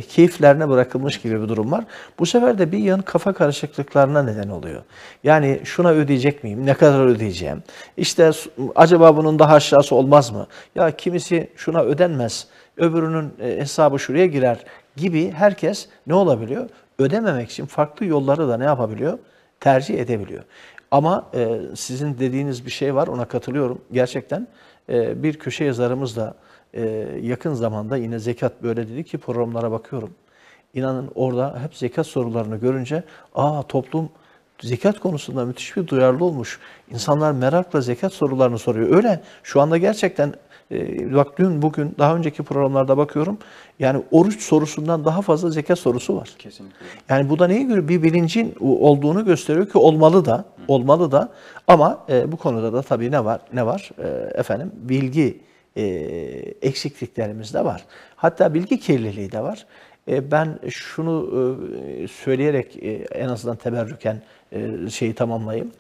keyiflerine bırakılmış gibi bir durum var. Bu sefer de bir yan kafa karışıklıklarına neden oluyor. Yani şuna ödeyecek miyim? Ne kadar ödeyeceğim? İşte acaba bunun daha aşağısı olmaz mı? Ya kimisi şuna ödenmez, öbürünün hesabı şuraya girer gibi herkes ne olabiliyor? Ödememek için farklı yolları da ne yapabiliyor? Tercih edebiliyor. Ama sizin dediğiniz bir şey var, ona katılıyorum. Gerçekten bir köşe yazarımız da yakın zamanda yine zekat böyle dedi ki, programlara bakıyorum. İnanın orada hep zekat sorularını görünce toplum zekat konusunda müthiş bir duyarlı olmuş. İnsanlar merakla zekat sorularını soruyor. Öyle şu anda gerçekten bak dün bugün daha önceki programlarda bakıyorum. Yani oruç sorusundan daha fazla zekat sorusu var. Kesinlikle. Yani bu da neye göre? Bir bilincin olduğunu gösteriyor ki olmalı da ama bu konuda da tabii ne var? Bilgi eksikliklerimiz de var. Hatta bilgi kirliliği de var. Ben şunu söyleyerek en azından teberrüken tamamlayayım.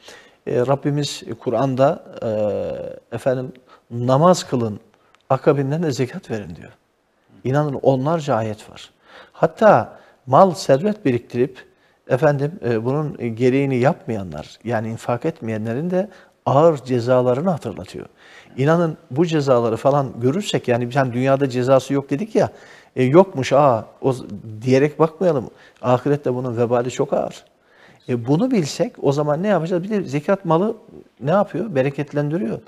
Rabbimiz Kur'an'da namaz kılın, akabinden de zekat verin diyor. İnanın onlarca ayet var. Hatta mal, servet biriktirip bunun gereğini yapmayanlar, yani infak etmeyenlerin de ağır cezalarını hatırlatıyor. İnanın bu cezaları falan görürsek, yani biz dünyada cezası yok dedik ya, yokmuş diyerek bakmayalım. Ahirette bunun vebali çok ağır. Bunu bilsek o zaman ne yapacağız? Bir de zekat malı ne yapıyor? Bereketlendiriyor.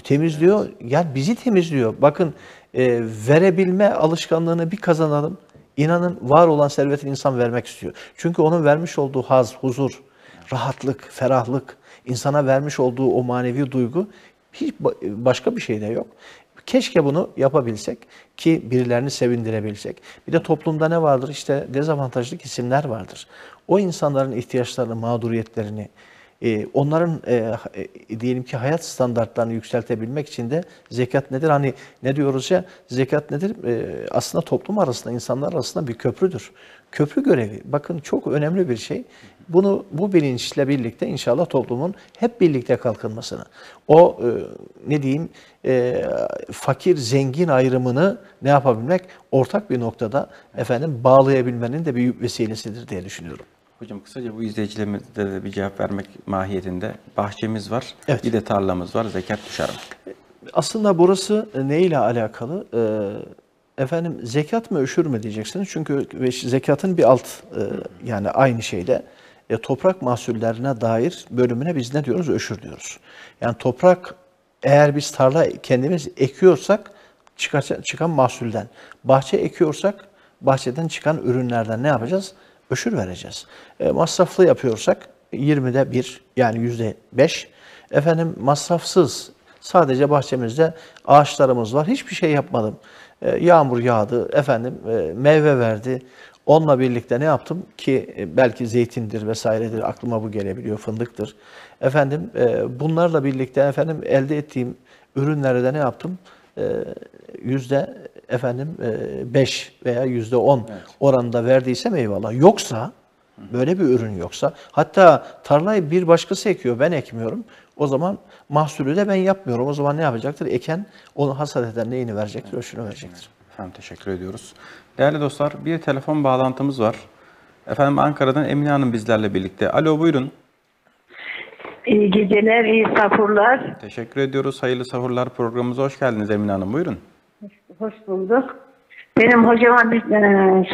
Temizliyor. Yani bizi temizliyor. Bakın verebilme alışkanlığını bir kazanalım. İnanın var olan servetin insan vermek istiyor. Çünkü onun vermiş olduğu haz, huzur, rahatlık, ferahlık, insana vermiş olduğu o manevi duygu hiç başka bir şeyde yok. Keşke bunu yapabilsek ki birilerini sevindirebilsek. Bir de toplumda ne vardır? İşte dezavantajlı kesimler vardır. O insanların ihtiyaçlarını, mağduriyetlerini, onların diyelim ki hayat standartlarını yükseltebilmek için de zekat nedir? Hani ne diyoruz ya, zekat nedir? Aslında toplum arasında, insanlar arasında bir köprüdür. Köprü görevi. Bakın çok önemli bir şey. Bu bilinçle birlikte inşallah toplumun hep birlikte kalkınmasını, fakir zengin ayrımını ne yapabilmek, ortak bir noktada bağlayabilmenin de bir vesilesidir diye düşünüyorum. Hocam kısaca bu izleyicilerimize de bir cevap vermek mahiyetinde, bahçemiz var, evet, bir de tarlamız var, zekat düşer mi? Aslında burası neyle alakalı? Zekat mı üşür mü diyeceksiniz. Çünkü zekatın bir yani aynı şeyde toprak mahsullerine dair bölümüne biz ne diyoruz? Öşür diyoruz. Yani toprak, eğer biz tarla kendimiz ekiyorsak çıkan mahsulden, bahçe ekiyorsak bahçeden çıkan ürünlerden ne yapacağız? Öşür vereceğiz. Masraflı yapıyorsak 20'de 1, yani %5. Efendim masrafsız, sadece bahçemizde ağaçlarımız var. Hiçbir şey yapmadım. Yağmur yağdı, efendim meyve verdi. Onunla birlikte ne yaptım ki belki zeytindir vesairedir, aklıma bu gelebiliyor, fındıktır. Efendim bunlarla birlikte efendim elde ettiğim ürünlere de ne yaptım? Yüzde efendim 5 veya %10 oranında verdiysem eyvallah. Yoksa, böyle bir ürün yoksa, hatta tarlayı bir başkası ekiyor, ben ekmiyorum. O zaman mahsulü de ben yapmıyorum. O zaman ne yapacaktır? Eken, onu hasat eden neyini verecektir? Öşünü verecektir. Efendim teşekkür ediyoruz. Değerli dostlar, bir telefon bağlantımız var. Efendim Ankara'dan Emine Hanım bizlerle birlikte. Alo, buyurun. İyi geceler, iyi sahurlar. Teşekkür ediyoruz. Hayırlı sahurlar programımıza hoş geldiniz Emine Hanım. Buyurun. Hoş bulduk. Benim hocama bir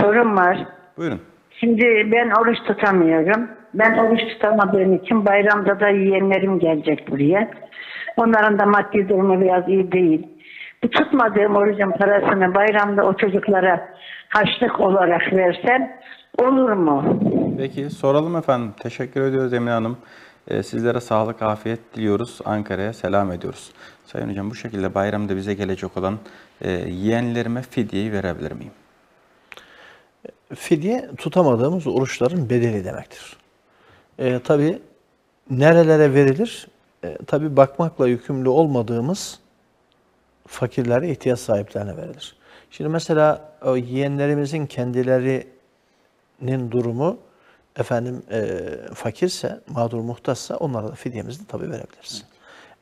sorum var. Buyurun. Şimdi ben oruç tutamıyorum. Ben oruç tutamadığım için bayramda da yeğenlerim gelecek buraya. Onların da maddi durumu biraz iyi değil. Bu tutmadığım orucun parasını bayramda o çocuklara harçlık olarak versem olur mu? Peki soralım efendim. Teşekkür ediyoruz Emine Hanım. Sizlere sağlık, afiyet diliyoruz. Ankara'ya selam ediyoruz. Sayın Hocam, bu şekilde bayramda bize gelecek olan yeğenlerime fidyeyi verebilir miyim? Fidye, tutamadığımız oruçların bedeli demektir. Tabii nerelere verilir? Tabii bakmakla yükümlü olmadığımız fakirlere, ihtiyaç sahiplerine verilir. Şimdi mesela o yeğenlerimizin kendilerinin durumu efendim fakirse, mağdur muhtaçsa onlara da fidyemizi tabii verebiliriz.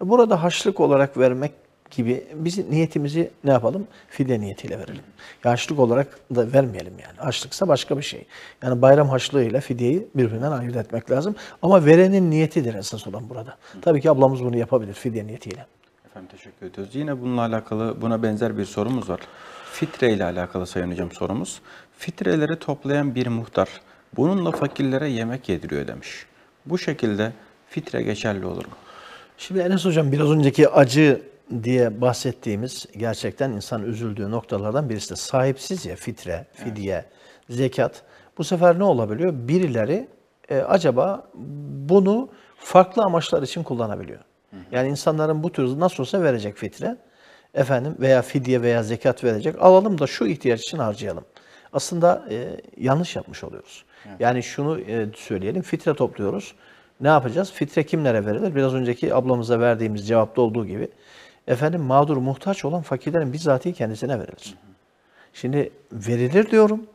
Burada harçlık olarak vermek gibi biz niyetimizi ne yapalım? Fidye niyetiyle verelim. Ya harçlık olarak da vermeyelim yani. Harçlıksa başka bir şey. Yani bayram harçlığıyla fidyeyi birbirinden ayırt etmek lazım. Ama verenin niyetidir esas olan burada. Tabii ki ablamız bunu yapabilir fidye niyetiyle. Efendim teşekkür ediyoruz. Yine bununla alakalı, buna benzer bir sorumuz var. Fitre ile alakalı Sayın Hocam sorumuz. Fitreleri toplayan bir muhtar bununla fakirlere yemek yediriyor demiş. Bu şekilde fitre geçerli olur mu? Şimdi Enes Hocam, biraz önceki acı diye bahsettiğimiz gerçekten insan üzüldüğü noktalardan birisi de sahipsiz ya fitre, fidye, zekat. Bu sefer ne olabiliyor? Birileri acaba bunu farklı amaçlar için kullanabiliyor. Yani insanların bu tür nasıl olsa verecek fitre, efendim veya fidye veya zekat verecek. Alalım da şu ihtiyaç için harcayalım. Aslında yanlış yapmış oluyoruz. Yani şunu söyleyelim, fitre topluyoruz. Ne yapacağız? Fitre kimlere verilir? Biraz önceki ablamıza verdiğimiz cevapta olduğu gibi efendim mağdur, muhtaç olan fakirlerin bizzatihi kendisine verilir. Şimdi verilir diyorum.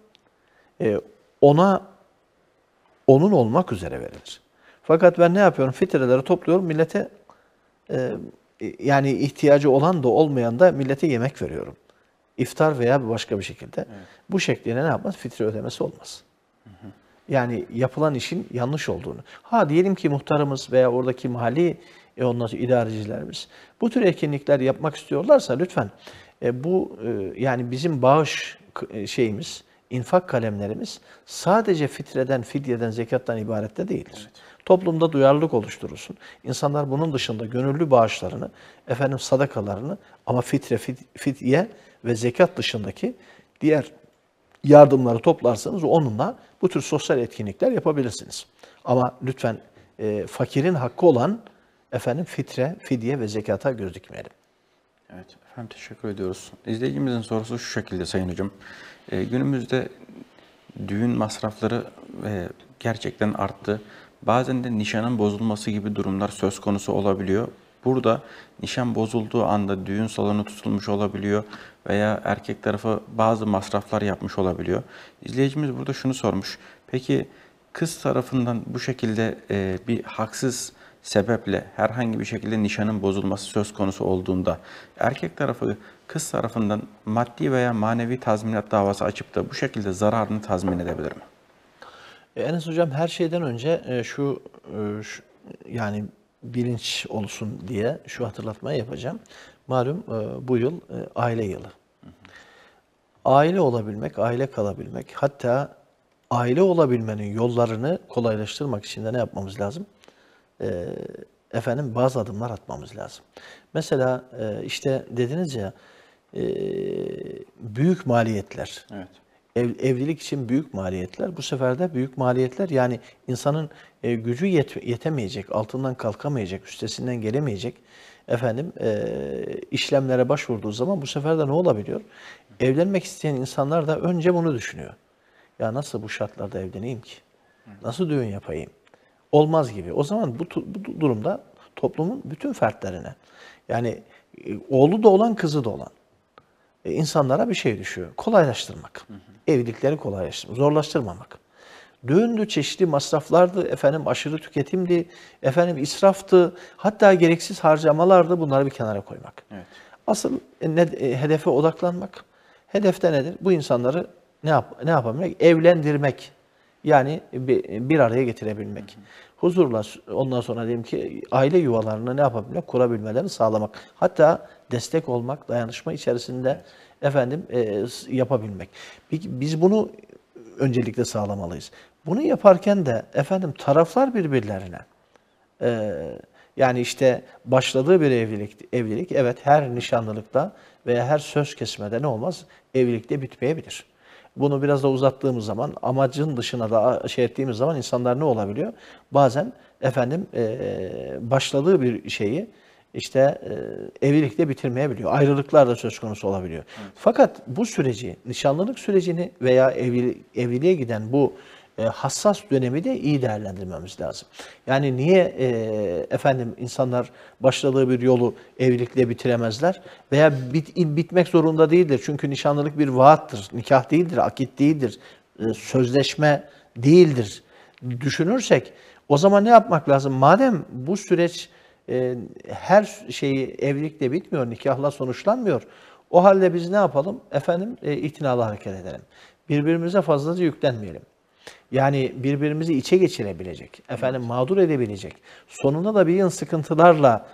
Ona onun olmak üzere verilir. Fakat ben ne yapıyorum? Fitreleri topluyorum. Millete yani ihtiyacı olan da olmayan da millete yemek veriyorum. İftar veya başka bir şekilde. Evet. Bu şekliyle ne yapmaz? Fitre ödemesi olmaz. Yani yapılan işin yanlış olduğunu. Ha diyelim ki muhtarımız veya oradaki mahalli ondan sonra idarecilerimiz bu tür etkinlikler yapmak istiyorlarsa lütfen bu yani bizim bağış şeyimiz, infak kalemlerimiz sadece fitreden, fidyeden, zekattan ibaret de değildir. Evet. Toplumda duyarlılık oluşturulsun. İnsanlar bunun dışında gönüllü bağışlarını, efendim sadakalarını ama fitre, fidye ve zekat dışındaki diğer yardımları toplarsanız onunla bu tür sosyal etkinlikler yapabilirsiniz. Ama lütfen fakirin hakkı olan efendim fitre, fidye ve zekata göz dikmeyelim. Evet efendim teşekkür ediyoruz. İzleyicimizin sorusu şu şekilde Sayın Hocam. Günümüzde düğün masrafları gerçekten arttı. Bazen de nişanın bozulması gibi durumlar söz konusu olabiliyor. Burada nişan bozulduğu anda düğün salonu tutulmuş olabiliyor veya erkek tarafı bazı masraflar yapmış olabiliyor. İzleyicimiz burada şunu sormuş. Peki kız tarafından bu şekilde bir haksız sebeple herhangi bir şekilde nişanın bozulması söz konusu olduğunda erkek tarafı kız tarafından maddi veya manevi tazminat davası açıp da bu şekilde zararını tazmin edebilir mi? Enes Hocam, her şeyden önce şu yani bilinç olsun diye şu hatırlatmayı yapacağım. Malum bu yıl aile yılı. Aile olabilmek, aile kalabilmek, hatta aile olabilmenin yollarını kolaylaştırmak için de ne yapmamız lazım? Bazı adımlar atmamız lazım. Mesela işte dediniz ya, büyük maliyetler. Evet. Evlilik için büyük maliyetler. Bu sefer de büyük maliyetler, yani insanın gücü yetemeyecek, altından kalkamayacak, üstesinden gelemeyecek işlemlere başvurduğu zaman bu sefer de ne olabiliyor? Evlenmek isteyen insanlar da önce bunu düşünüyor. Ya nasıl bu şartlarda evleneyim ki? Nasıl düğün yapayım? Olmaz gibi. O zaman bu durumda toplumun bütün fertlerine, yani oğlu da olan, kızı da olan insanlara bir şey düşüyor. Kolaylaştırmak. Evlilikleri kolaylaştırmak, zorlaştırmamak. Düğündü, çeşitli masraflardı, aşırı tüketimdi, israftı, hatta gereksiz harcamalardı, bunları bir kenara koymak. Evet. Asıl hedefe odaklanmak. Hedefte nedir? Bu insanları ne yapabilmek? Evlendirmek. Yani bir araya getirebilmek. Huzurla, ondan sonra diyelim ki aile yuvalarını ne yapabilmek? Kurabilmelerini sağlamak. Hatta destek olmak, dayanışma içerisinde yapabilmek. Peki biz bunu öncelikle sağlamalıyız. Bunu yaparken de taraflar birbirlerine, yani işte başladığı bir evlilik evet, her nişanlılıkta veya her söz kesmede ne olmaz? Evlilikte bitmeyebilir. Bunu biraz da uzattığımız zaman, amacın dışına da ettiğimiz zaman insanlar ne olabiliyor? Bazen başladığı bir şeyi evlilikte bitirmeyebiliyor. Ayrılıklar da söz konusu olabiliyor. Evet. Fakat bu süreci, nişanlılık sürecini veya evliliğe giden bu hassas dönemi de iyi değerlendirmemiz lazım. Yani niye insanlar başladığı bir yolu evlilikle bitiremezler veya bitmek zorunda değildir. Çünkü nişanlılık bir vaattır, nikah değildir, akit değildir, sözleşme değildir düşünürsek, o zaman ne yapmak lazım? Madem bu süreç her şeyi evlilikle bitmiyor, nikahla sonuçlanmıyor, o halde biz ne yapalım? İtinalı hareket edelim. Birbirimize fazlaca yüklenmeyelim. Yani birbirimizi içe geçirebilecek, mağdur edebilecek, sonunda da bir yığın sıkıntılarla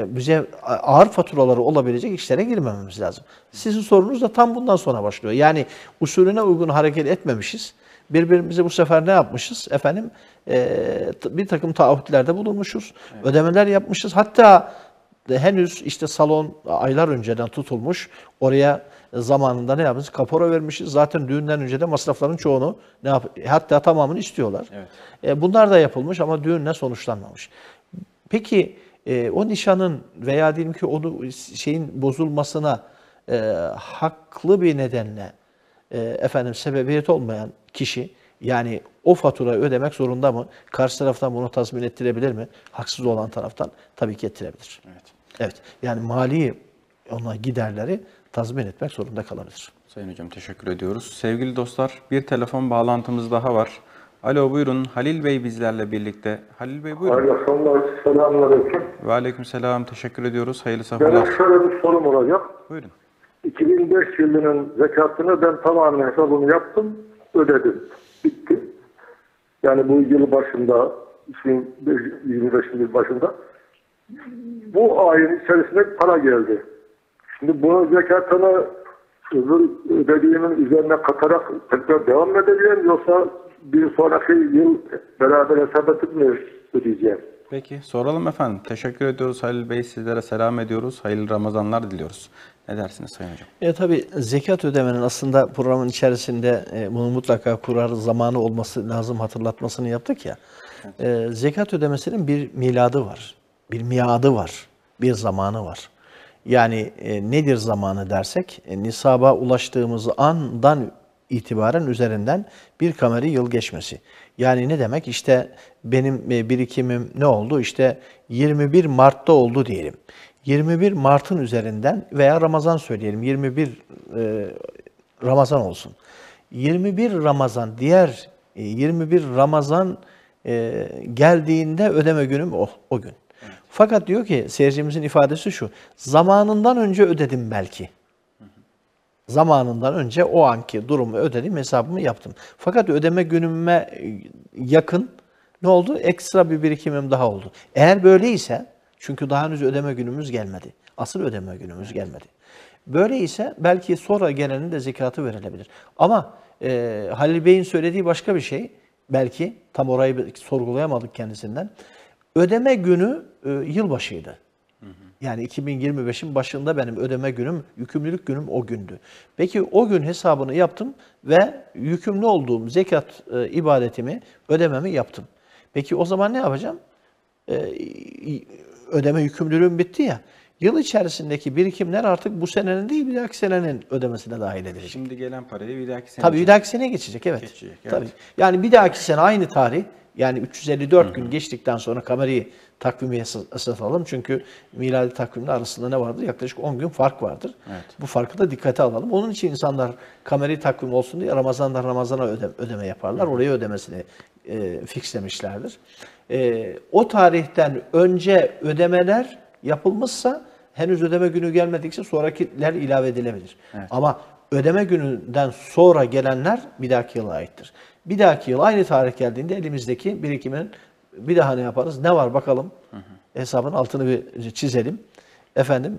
bize ağır faturaları olabilecek işlere girmememiz lazım. Sizin sorunuz da tam bundan sonra başlıyor. Yani usulüne uygun hareket etmemişiz. Birbirimize bu sefer ne yapmışız? Bir takım taahhütlerde bulunmuşuz, evet, ödemeler yapmışız. Hatta henüz salon aylar önceden tutulmuş, oraya zamanında ne yapmışız? Kapora vermişiz. Zaten düğünden önce de masrafların çoğunu hatta tamamını istiyorlar. Evet. Bunlar da yapılmış ama düğünle sonuçlanmamış. Peki o nişanın veya diyelim ki şeyin bozulmasına haklı bir nedenle sebebiyet olmayan kişi, yani o faturayı ödemek zorunda mı? Karşı taraftan bunu tazmin ettirebilir mi? Haksız olan taraftan tabii ki ettirebilir. Evet. Evet. Yani mali giderleri tazmin etmek zorunda kalabilir. Sayın Hocam teşekkür ediyoruz. Sevgili dostlar, bir telefon bağlantımız daha var. Alo, buyurun. Halil Bey bizlerle birlikte. Halil Bey buyurun. Selamünaleyküm. Ve aleykümselam. Teşekkür ediyoruz. Hayırlı sabahlar. Benim şöyle bir sorum olacak. Buyurun. 2005 yılının zekatını ben tamamen hesabını yaptım, ödedim. Bitti. Yani bu yıl başında, 2025 yıl başında bu ayın içerisinde para geldi. Şimdi bu zekatını ödediğimin üzerine katarak tekrar devam edeceğim, yoksa bir sonraki yıl beraber hesap edip mi ödeyeceğim? Peki soralım efendim. Teşekkür ediyoruz Halil Bey. Sizlere selam ediyoruz. Hayırlı Ramazanlar diliyoruz. Ne dersiniz Sayın Hocam? Tabii zekat ödemenin aslında programın içerisinde bunu mutlaka kurar zamanı olması lazım hatırlatmasını yaptık ya. Evet. Zekat ödemesinin bir miladı var. Bir miadı var. Bir zamanı var. Yani nedir zamanı dersek, nisaba ulaştığımız andan itibaren üzerinden bir kameri yıl geçmesi. Yani ne demek? İşte benim birikimim ne oldu? İşte 21 Mart'ta oldu diyelim. 21 Mart'ın üzerinden veya Ramazan söyleyelim. 21 Ramazan olsun. 21 Ramazan, diğer 21 Ramazan geldiğinde ödeme günüm o gün. Evet. Fakat diyor ki seyircimizin ifadesi şu: zamanından önce ödedim belki. Zamanından önce o anki durumu ödedim, hesabımı yaptım. Fakat ödeme günüme yakın ne oldu? Ekstra bir birikimim daha oldu. Eğer böyleyse, çünkü daha henüz ödeme günümüz gelmedi. Asıl ödeme günümüz gelmedi. Böyleyse belki sonra gelenin de zekatı verilebilir. Ama Halil Bey'in söylediği başka bir şey. Belki tam orayı sorgulayamadık kendisinden. Ödeme günü yılbaşıydı. Yani 2025'in başında benim ödeme günüm, yükümlülük günüm o gündü. Peki o gün hesabını yaptım ve yükümlü olduğum zekat ibadetimi, ödememi yaptım. Peki o zaman ne yapacağım? Ödeme yükümlülüğüm bitti ya. Yıl içerisindeki birikimler artık bu senenin değil bir dahaki senenin ödemesine dahil edilecek. Şimdi gelen parayı bir dahaki sene Tabii bir dahaki seneye geçecek, evet. Geçecek, evet. Tabii. Yani bir dahaki sene aynı tarih, yani 354 gün geçtikten sonra kameri takvimi esas alalım. Çünkü miladi takvimle arasında ne vardır? Yaklaşık 10 gün fark vardır. Evet. Bu farkı da dikkate alalım. Onun için insanlar kameri takvim olsun diye Ramazan'a ödeme yaparlar. Oraya ödemesini fixlemişlerdir. O tarihten önce ödemeler yapılmışsa henüz ödeme günü gelmedikçe sonrakiler ilave edilebilir. Evet. Ama ödeme gününden sonra gelenler bir dahaki yıla aittir. Bir dahaki yıl aynı tarih geldiğinde elimizdeki birikimin bir daha ne yaparız? Ne var bakalım? Hesabın altını bir çizelim. Efendim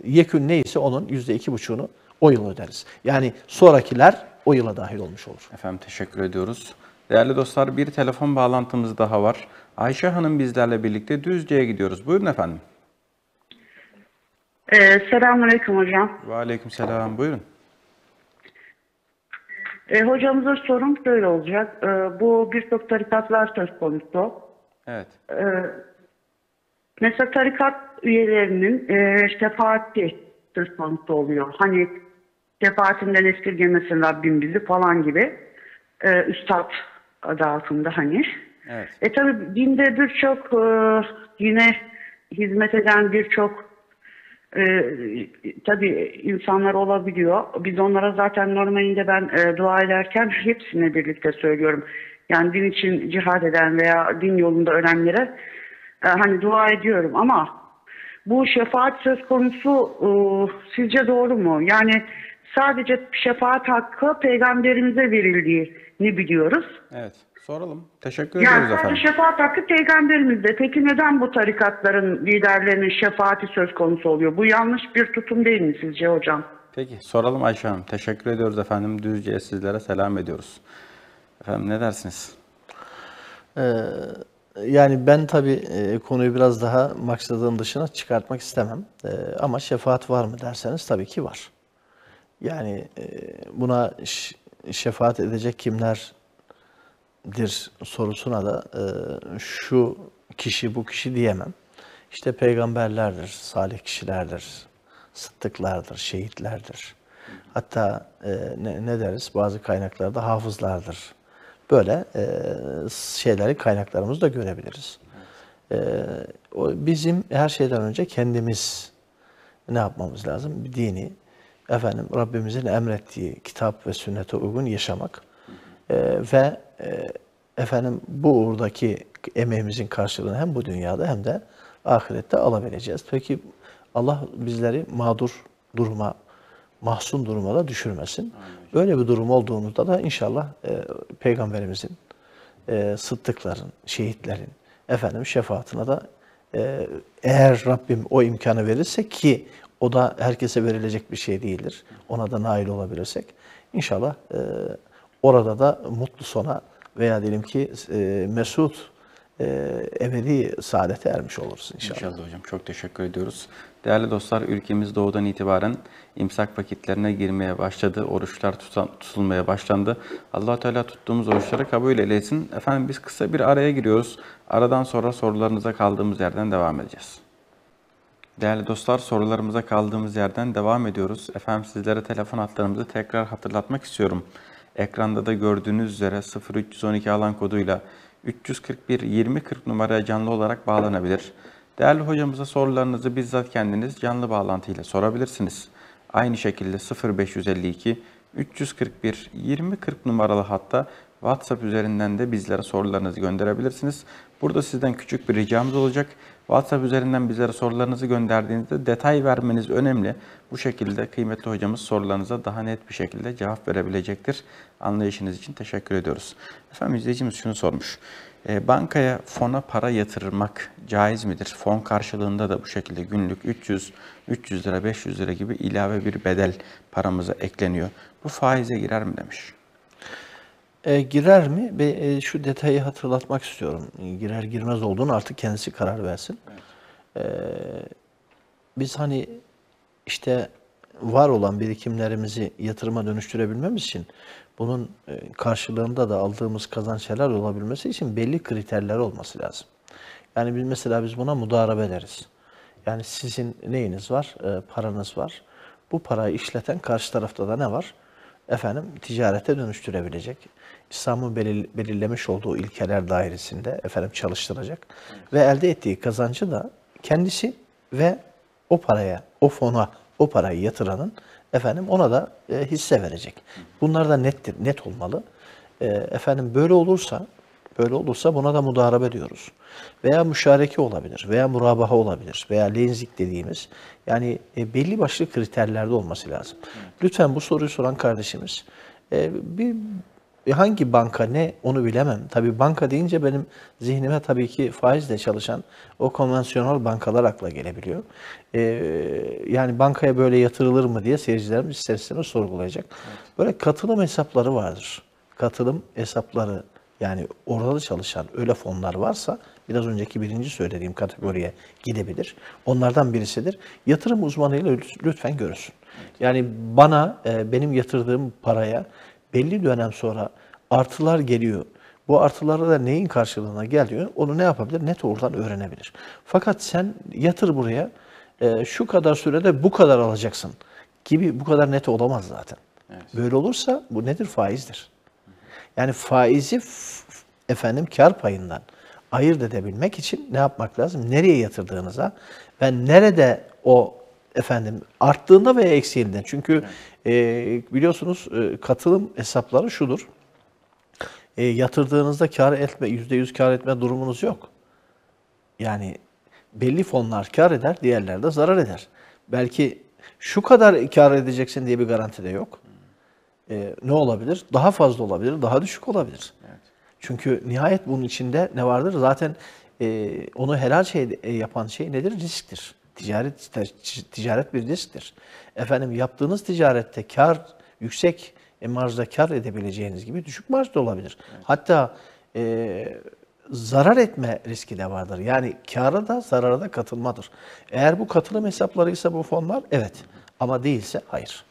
yekün neyse onun %2,5'unu o yıl öderiz. Yani sonrakiler o yıla dahil olmuş olur. Efendim teşekkür ediyoruz. Değerli dostlar, bir telefon bağlantımız daha var. Ayşe Hanım bizlerle birlikte Düzce'ye gidiyoruz. Buyurun efendim. Selamünaleyküm hocam. Ve aleykümselam. Buyurun. Hocamıza sorum böyle olacak. Bu birçok tarikatlar söz konusu. Evet. Mesela tarikat üyelerinin şefaati söz konusu oluyor. Hani şefaatinden esirgemesin Rabbim bizi falan gibi. Üstad adı altında hani. Evet. Tabii dinde birçok dine hizmet eden birçok tabii insanlar olabiliyor. Biz onlara zaten normalinde ben dua ederken hepsine birlikte söylüyorum. Yani din için cihad eden veya din yolunda ölenlere hani dua ediyorum ama bu şefaat söz konusu sizce doğru mu? Yani sadece şefaat hakkı peygamberimize verildiğini biliyoruz. Evet. Soralım. Teşekkür ediyoruz Yani efendim. sadece şefaat hakkı peygamberimizde. Peki neden bu tarikatların liderlerinin şefaati söz konusu oluyor? Bu yanlış bir tutum değil mi sizce hocam? Peki soralım Ayşe Hanım. Teşekkür ediyoruz efendim. Düzce'ye sizlere selam ediyoruz. Efendim ne dersiniz? Yani ben tabii konuyu biraz daha maksadın dışına çıkartmak istemem. Ama şefaat var mı derseniz tabii ki var. Yani buna şefaat edecek kimlerdir sorusuna da şu kişi bu kişi diyemem. İşte peygamberlerdir, salih kişilerdir, sıddıklardır, şehitlerdir. Hatta ne deriz? Bazı kaynaklarda hafızlardır. Böyle şeyleri kaynaklarımızda görebiliriz. Bizim her şeyden önce kendimiz ne yapmamız lazım? Bir dini, Rabbimizin emrettiği kitap ve sünnete uygun yaşamak ve bu uğurdaki emeğimizin karşılığını hem bu dünyada hem de ahirette alabileceğiz. Peki Allah bizleri mağdur duruma, mahzun duruma da düşürmesin. Böyle bir durum olduğumuzda da inşallah Peygamberimizin, sıddıkların, şehitlerin şefaatine de eğer Rabbim o imkanı verirse ki o da herkese verilecek bir şey değildir. Ona da nail olabilirsek inşallah orada da mutlu sona veya diyelim ki mesut ebedi saadete ermiş oluruz inşallah. İnşallah hocam. Çok teşekkür ediyoruz. Değerli dostlar, ülkemiz doğudan itibaren imsak vakitlerine girmeye başladı. Oruçlar tutulmaya başlandı. Allah-u Teala tuttuğumuz oruçları kabul eylesin. Efendim biz kısa bir araya giriyoruz. Aradan sonra sorularınıza kaldığımız yerden devam edeceğiz. Değerli dostlar, sorularımıza kaldığımız yerden devam ediyoruz. Efendim sizlere telefon hatlarımızı tekrar hatırlatmak istiyorum. Ekranda da gördüğünüz üzere 0312 alan koduyla 341 2040 numaraya canlı olarak bağlanabilir. Değerli hocamıza sorularınızı bizzat kendiniz canlı bağlantıyla sorabilirsiniz. Aynı şekilde 0552 341 2040 numaralı hatta WhatsApp üzerinden de bizlere sorularınızı gönderebilirsiniz. Burada sizden küçük bir ricamız olacak. WhatsApp üzerinden bizlere sorularınızı gönderdiğinizde detay vermeniz önemli. Bu şekilde kıymetli hocamız sorularınıza daha net bir şekilde cevap verebilecektir. Anlayışınız için teşekkür ediyoruz. Efendim izleyicimiz şunu sormuş. Bankaya fona para yatırmak caiz midir? Fon karşılığında da bu şekilde günlük 300 lira, 500 lira gibi ilave bir bedel paramıza ekleniyor. Bu faize girer mi demiş. Girer mi? Şu detayı hatırlatmak istiyorum. Girer girmez olduğunu artık kendisi karar versin. Biz hani işte var olan birikimlerimizi yatırıma dönüştürebilmemiz için bunun karşılığında da aldığımız kazançlar olabilmesi için belli kriterler olması lazım. Yani biz buna mudarebe deriz. Yani sizin neyiniz var? Paranız var. Bu parayı işleten karşı tarafta da ne var? Efendim ticarete dönüştürebilecek. İslam'ın belirlemiş olduğu ilkeler dairesinde efendim çalıştıracak ve elde ettiği kazancı da kendisi ve o paraya, o fona, o parayı yatıranın efendim ona da hisse verecek. Bunlar da net olmalı. Efendim böyle olursa buna da mudarebe diyoruz. Veya müşareke olabilir, veya murabaha olabilir, veya leasing dediğimiz yani belli başlı kriterlerde olması lazım. Lütfen bu soruyu soran kardeşimiz hangi banka ne onu bilemem. Tabii banka deyince benim zihnime tabii ki faizle çalışan o konvansiyonel bankalar akla gelebiliyor. Yani bankaya böyle yatırılır mı diye seyircilerimiz ister istemez sorgulayacak. Böyle katılım hesapları vardır. Katılım hesapları yani orada çalışan öyle fonlar varsa biraz önceki birinci söylediğim kategoriye gidebilir. Onlardan birisidir. Yatırım uzmanıyla lütfen görüşün. Yani bana benim yatırdığım paraya belli dönem sonra artılar geliyor. Bu artılara da neyin karşılığına geliyor? Onu ne yapabilir? Net oradan öğrenebilir. Fakat sen yatır buraya şu kadar sürede bu kadar alacaksın gibi bu kadar net olamaz zaten. Evet. Böyle olursa bu nedir? Faizdir. Yani faizi efendim kar payından ayırt edebilmek için ne yapmak lazım? Nereye yatırdığınıza ve nerede o efendim arttığında veya eksiğinde. Çünkü biliyorsunuz katılım hesapları şudur. Yatırdığınızda kar etme, %100 kar etme durumunuz yok. Yani belli fonlar kar eder, diğerleri de zarar eder. Belki şu kadar kar edeceksin diye bir garanti de yok. Ne olabilir? Daha fazla olabilir, daha düşük olabilir. Evet. Çünkü nihayet bunun içinde ne vardır? Zaten onu helal yapan şey nedir? Risktir. Ticaret bir risktir. Efendim yaptığınız ticarette kar yüksek marjda kar edebileceğiniz gibi düşük marjda olabilir. Evet. Hatta zarar etme riski de vardır. Yani kâra da zarara da katılmadır. Eğer bu katılım hesaplarıysa bu fonlar evet ama değilse hayır.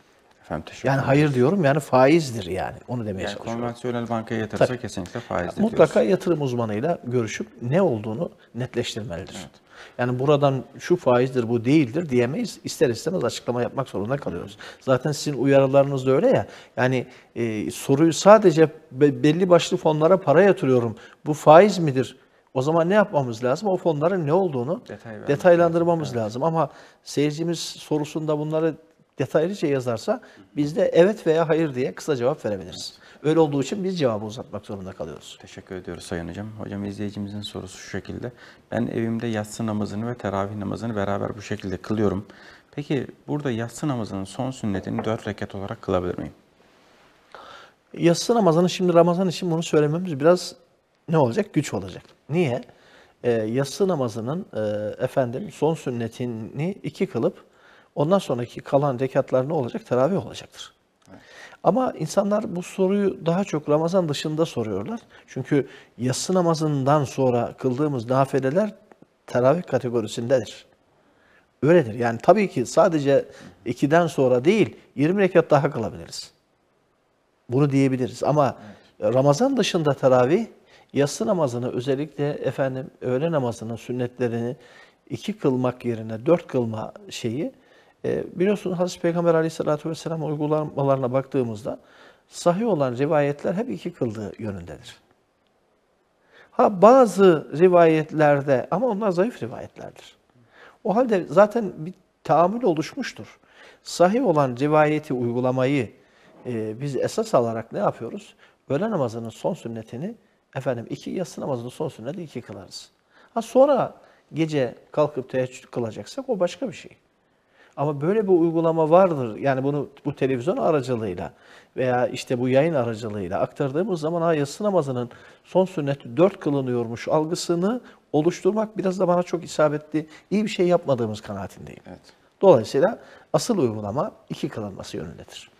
Efendim, yani hayır diyorum yani faizdir yani. Onu demeye çalışıyorum. Konvansiyonel bankaya yatırırsa kesinlikle faizdir mutlaka diyoruz. Yatırım uzmanıyla görüşüp ne olduğunu netleştirmelidir. Evet. Yani buradan şu faizdir bu değildir diyemeyiz. İster istemez açıklama yapmak zorunda kalıyoruz. Zaten sizin uyarılarınız da öyle ya. Yani soruyu sadece belli başlı fonlara para yatırıyorum. Bu faiz midir? O zaman ne yapmamız lazım? O fonların ne olduğunu detaylandırmamız lazım. Ama seyircimiz sorusunda bunları detaylıca yazarsa biz de evet veya hayır diye kısa cevap verebiliriz. Öyle olduğu için biz cevabı uzatmak zorunda kalıyoruz. Teşekkür ediyoruz Sayın Hocam. Hocam izleyicimizin sorusu şu şekilde. Ben evimde yatsı namazını ve teravih namazını beraber bu şekilde kılıyorum. Peki burada yatsı namazının son sünnetini 4 rekat olarak kılabilir miyim? Yatsı namazını şimdi Ramazan için bunu söylememiz biraz ne olacak? Güç olacak. Niye? Yatsı namazının son sünnetini 2 kılıp ondan sonraki kalan rekatlar ne olacak? Teravih olacaktır. Evet. Ama insanlar bu soruyu daha çok Ramazan dışında soruyorlar. Çünkü yatsı namazından sonra kıldığımız nafileler teravih kategorisindedir. Öyledir. Yani tabii ki sadece 2'den sonra değil 20 rekat daha kılabiliriz. Bunu diyebiliriz. Ama Ramazan dışında teravih, yatsı namazını özellikle öğle namazının sünnetlerini 2 kılmak yerine 4 kılma şeyi biliyorsunuz Hazreti Peygamber Aleyhisselatü Vesselam uygulamalarına baktığımızda sahih olan rivayetler hep 2 kıldığı yönündedir. Bazı rivayetlerde ama onlar zayıf rivayetlerdir. O halde zaten bir tahammül oluşmuştur. Sahih olan rivayeti uygulamayı biz esas alarak ne yapıyoruz? Öğle namazının son sünnetini 2 yatsı namazının son sünneti 2 kılarız. Sonra gece kalkıp teheccüd kılacaksak o başka bir şey. Ama böyle bir uygulama vardır. Yani bunu bu televizyon aracılığıyla veya işte bu yayın aracılığıyla aktardığımız zaman yatsı namazının son sünneti 4 kılınıyormuş algısını oluşturmak biraz da bana çok isabetli, iyi bir şey yapmadığımız kanaatindeyim. Evet. Dolayısıyla asıl uygulama 2 kılınması yönündedir.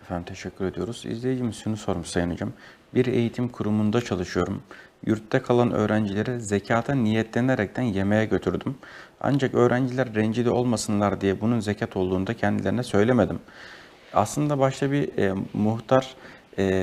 Efendim teşekkür ediyoruz. İzleyicimiz şunu sormuş Sayın Hocam. Bir eğitim kurumunda çalışıyorum. Yurtta kalan öğrencileri zekata niyetlenerekten yemeğe götürdüm. Ancak öğrenciler rencide olmasınlar diye bunun zekat olduğunu da kendilerine söylemedim. Aslında başta bir muhtar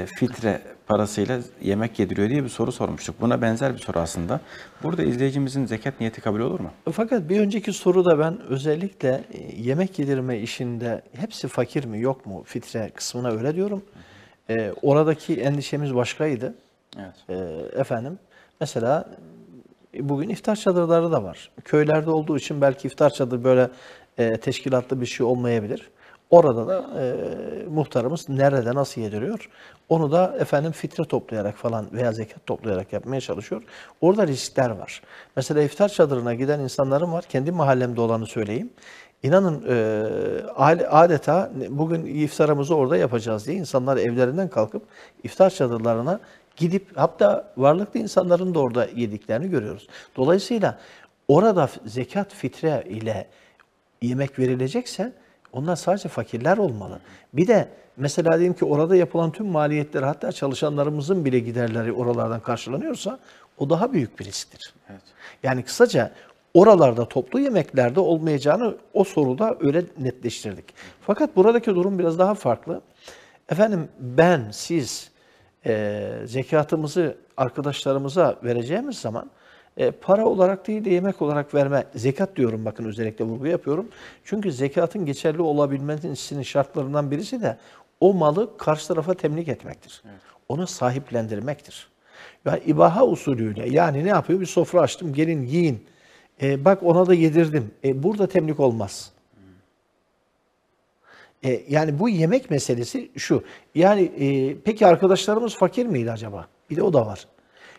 fitre parasıyla yemek yediriyor diye bir soru sormuştuk. Buna benzer bir soru aslında. Burada izleyicimizin zekat niyeti kabul olur mu? Fakat bir önceki soruda ben özellikle yemek yedirme işinde hepsi fakir mi yok mu fitre kısmına öyle diyorum. Oradaki endişemiz başkaydı. Evet. Efendim mesela bugün iftar çadırları da var. Köylerde olduğu için belki iftar çadırı böyle teşkilatlı bir şey olmayabilir. Orada da muhtarımız nerede nasıl yediriyor? Onu da efendim fitre toplayarak falan veya zekat toplayarak yapmaya çalışıyor. Orada riskler var. Mesela iftar çadırına giden insanlarım var. Kendi mahallemde olanı söyleyeyim. İnanın adeta bugün iftarımızı orada yapacağız diye insanlar evlerinden kalkıp iftar çadırlarına gidip hatta varlıklı insanların da orada yediklerini görüyoruz. Dolayısıyla orada zekat fitre ile yemek verilecekse onlar sadece fakirler olmalı. Bir de mesela diyelim ki orada yapılan tüm maliyetler hatta çalışanlarımızın bile giderleri oralardan karşılanıyorsa o daha büyük bir risktir. Evet. Yani kısaca oralarda toplu yemeklerde olmayacağını o soruda öyle netleştirdik. Fakat buradaki durum biraz daha farklı. Efendim siz zekatımızı arkadaşlarımıza vereceğimiz zaman para olarak değil de yemek olarak verme, zekat diyorum bakın özellikle vurgu yapıyorum. Çünkü zekatın geçerli olabilmesinin şartlarından birisi de o malı karşı tarafa temlik etmektir. Evet. Ona sahiplendirmektir. Yani ibaha usulüyle yani ne yapıyor? Bir sofra açtım gelin yiyin. Bak ona da yedirdim. Burada temlik olmaz. Yani bu yemek meselesi şu. Yani peki arkadaşlarımız fakir miydi acaba? Bir de o da var.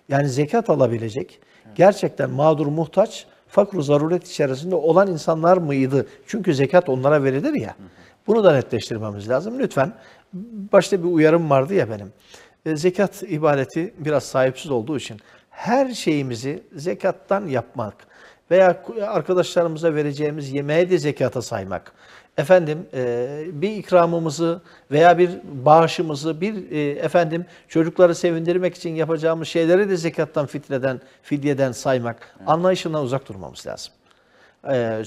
Yani zekat alabilecek, gerçekten mağdur, muhtaç, fakr-ı zaruret içerisinde olan insanlar mıydı? Çünkü zekat onlara verilir ya. Bunu da netleştirmemiz lazım. Lütfen, başta bir uyarım vardı ya benim. Zekat ibadeti biraz sahipsiz olduğu için her şeyimizi zekattan yapmak veya arkadaşlarımıza vereceğimiz yemeğe de zekata saymak. Efendim bir ikramımızı veya bir bağışımızı çocukları sevindirmek için yapacağımız şeyleri de zekattan, fidyeden saymak anlayışından uzak durmamız lazım.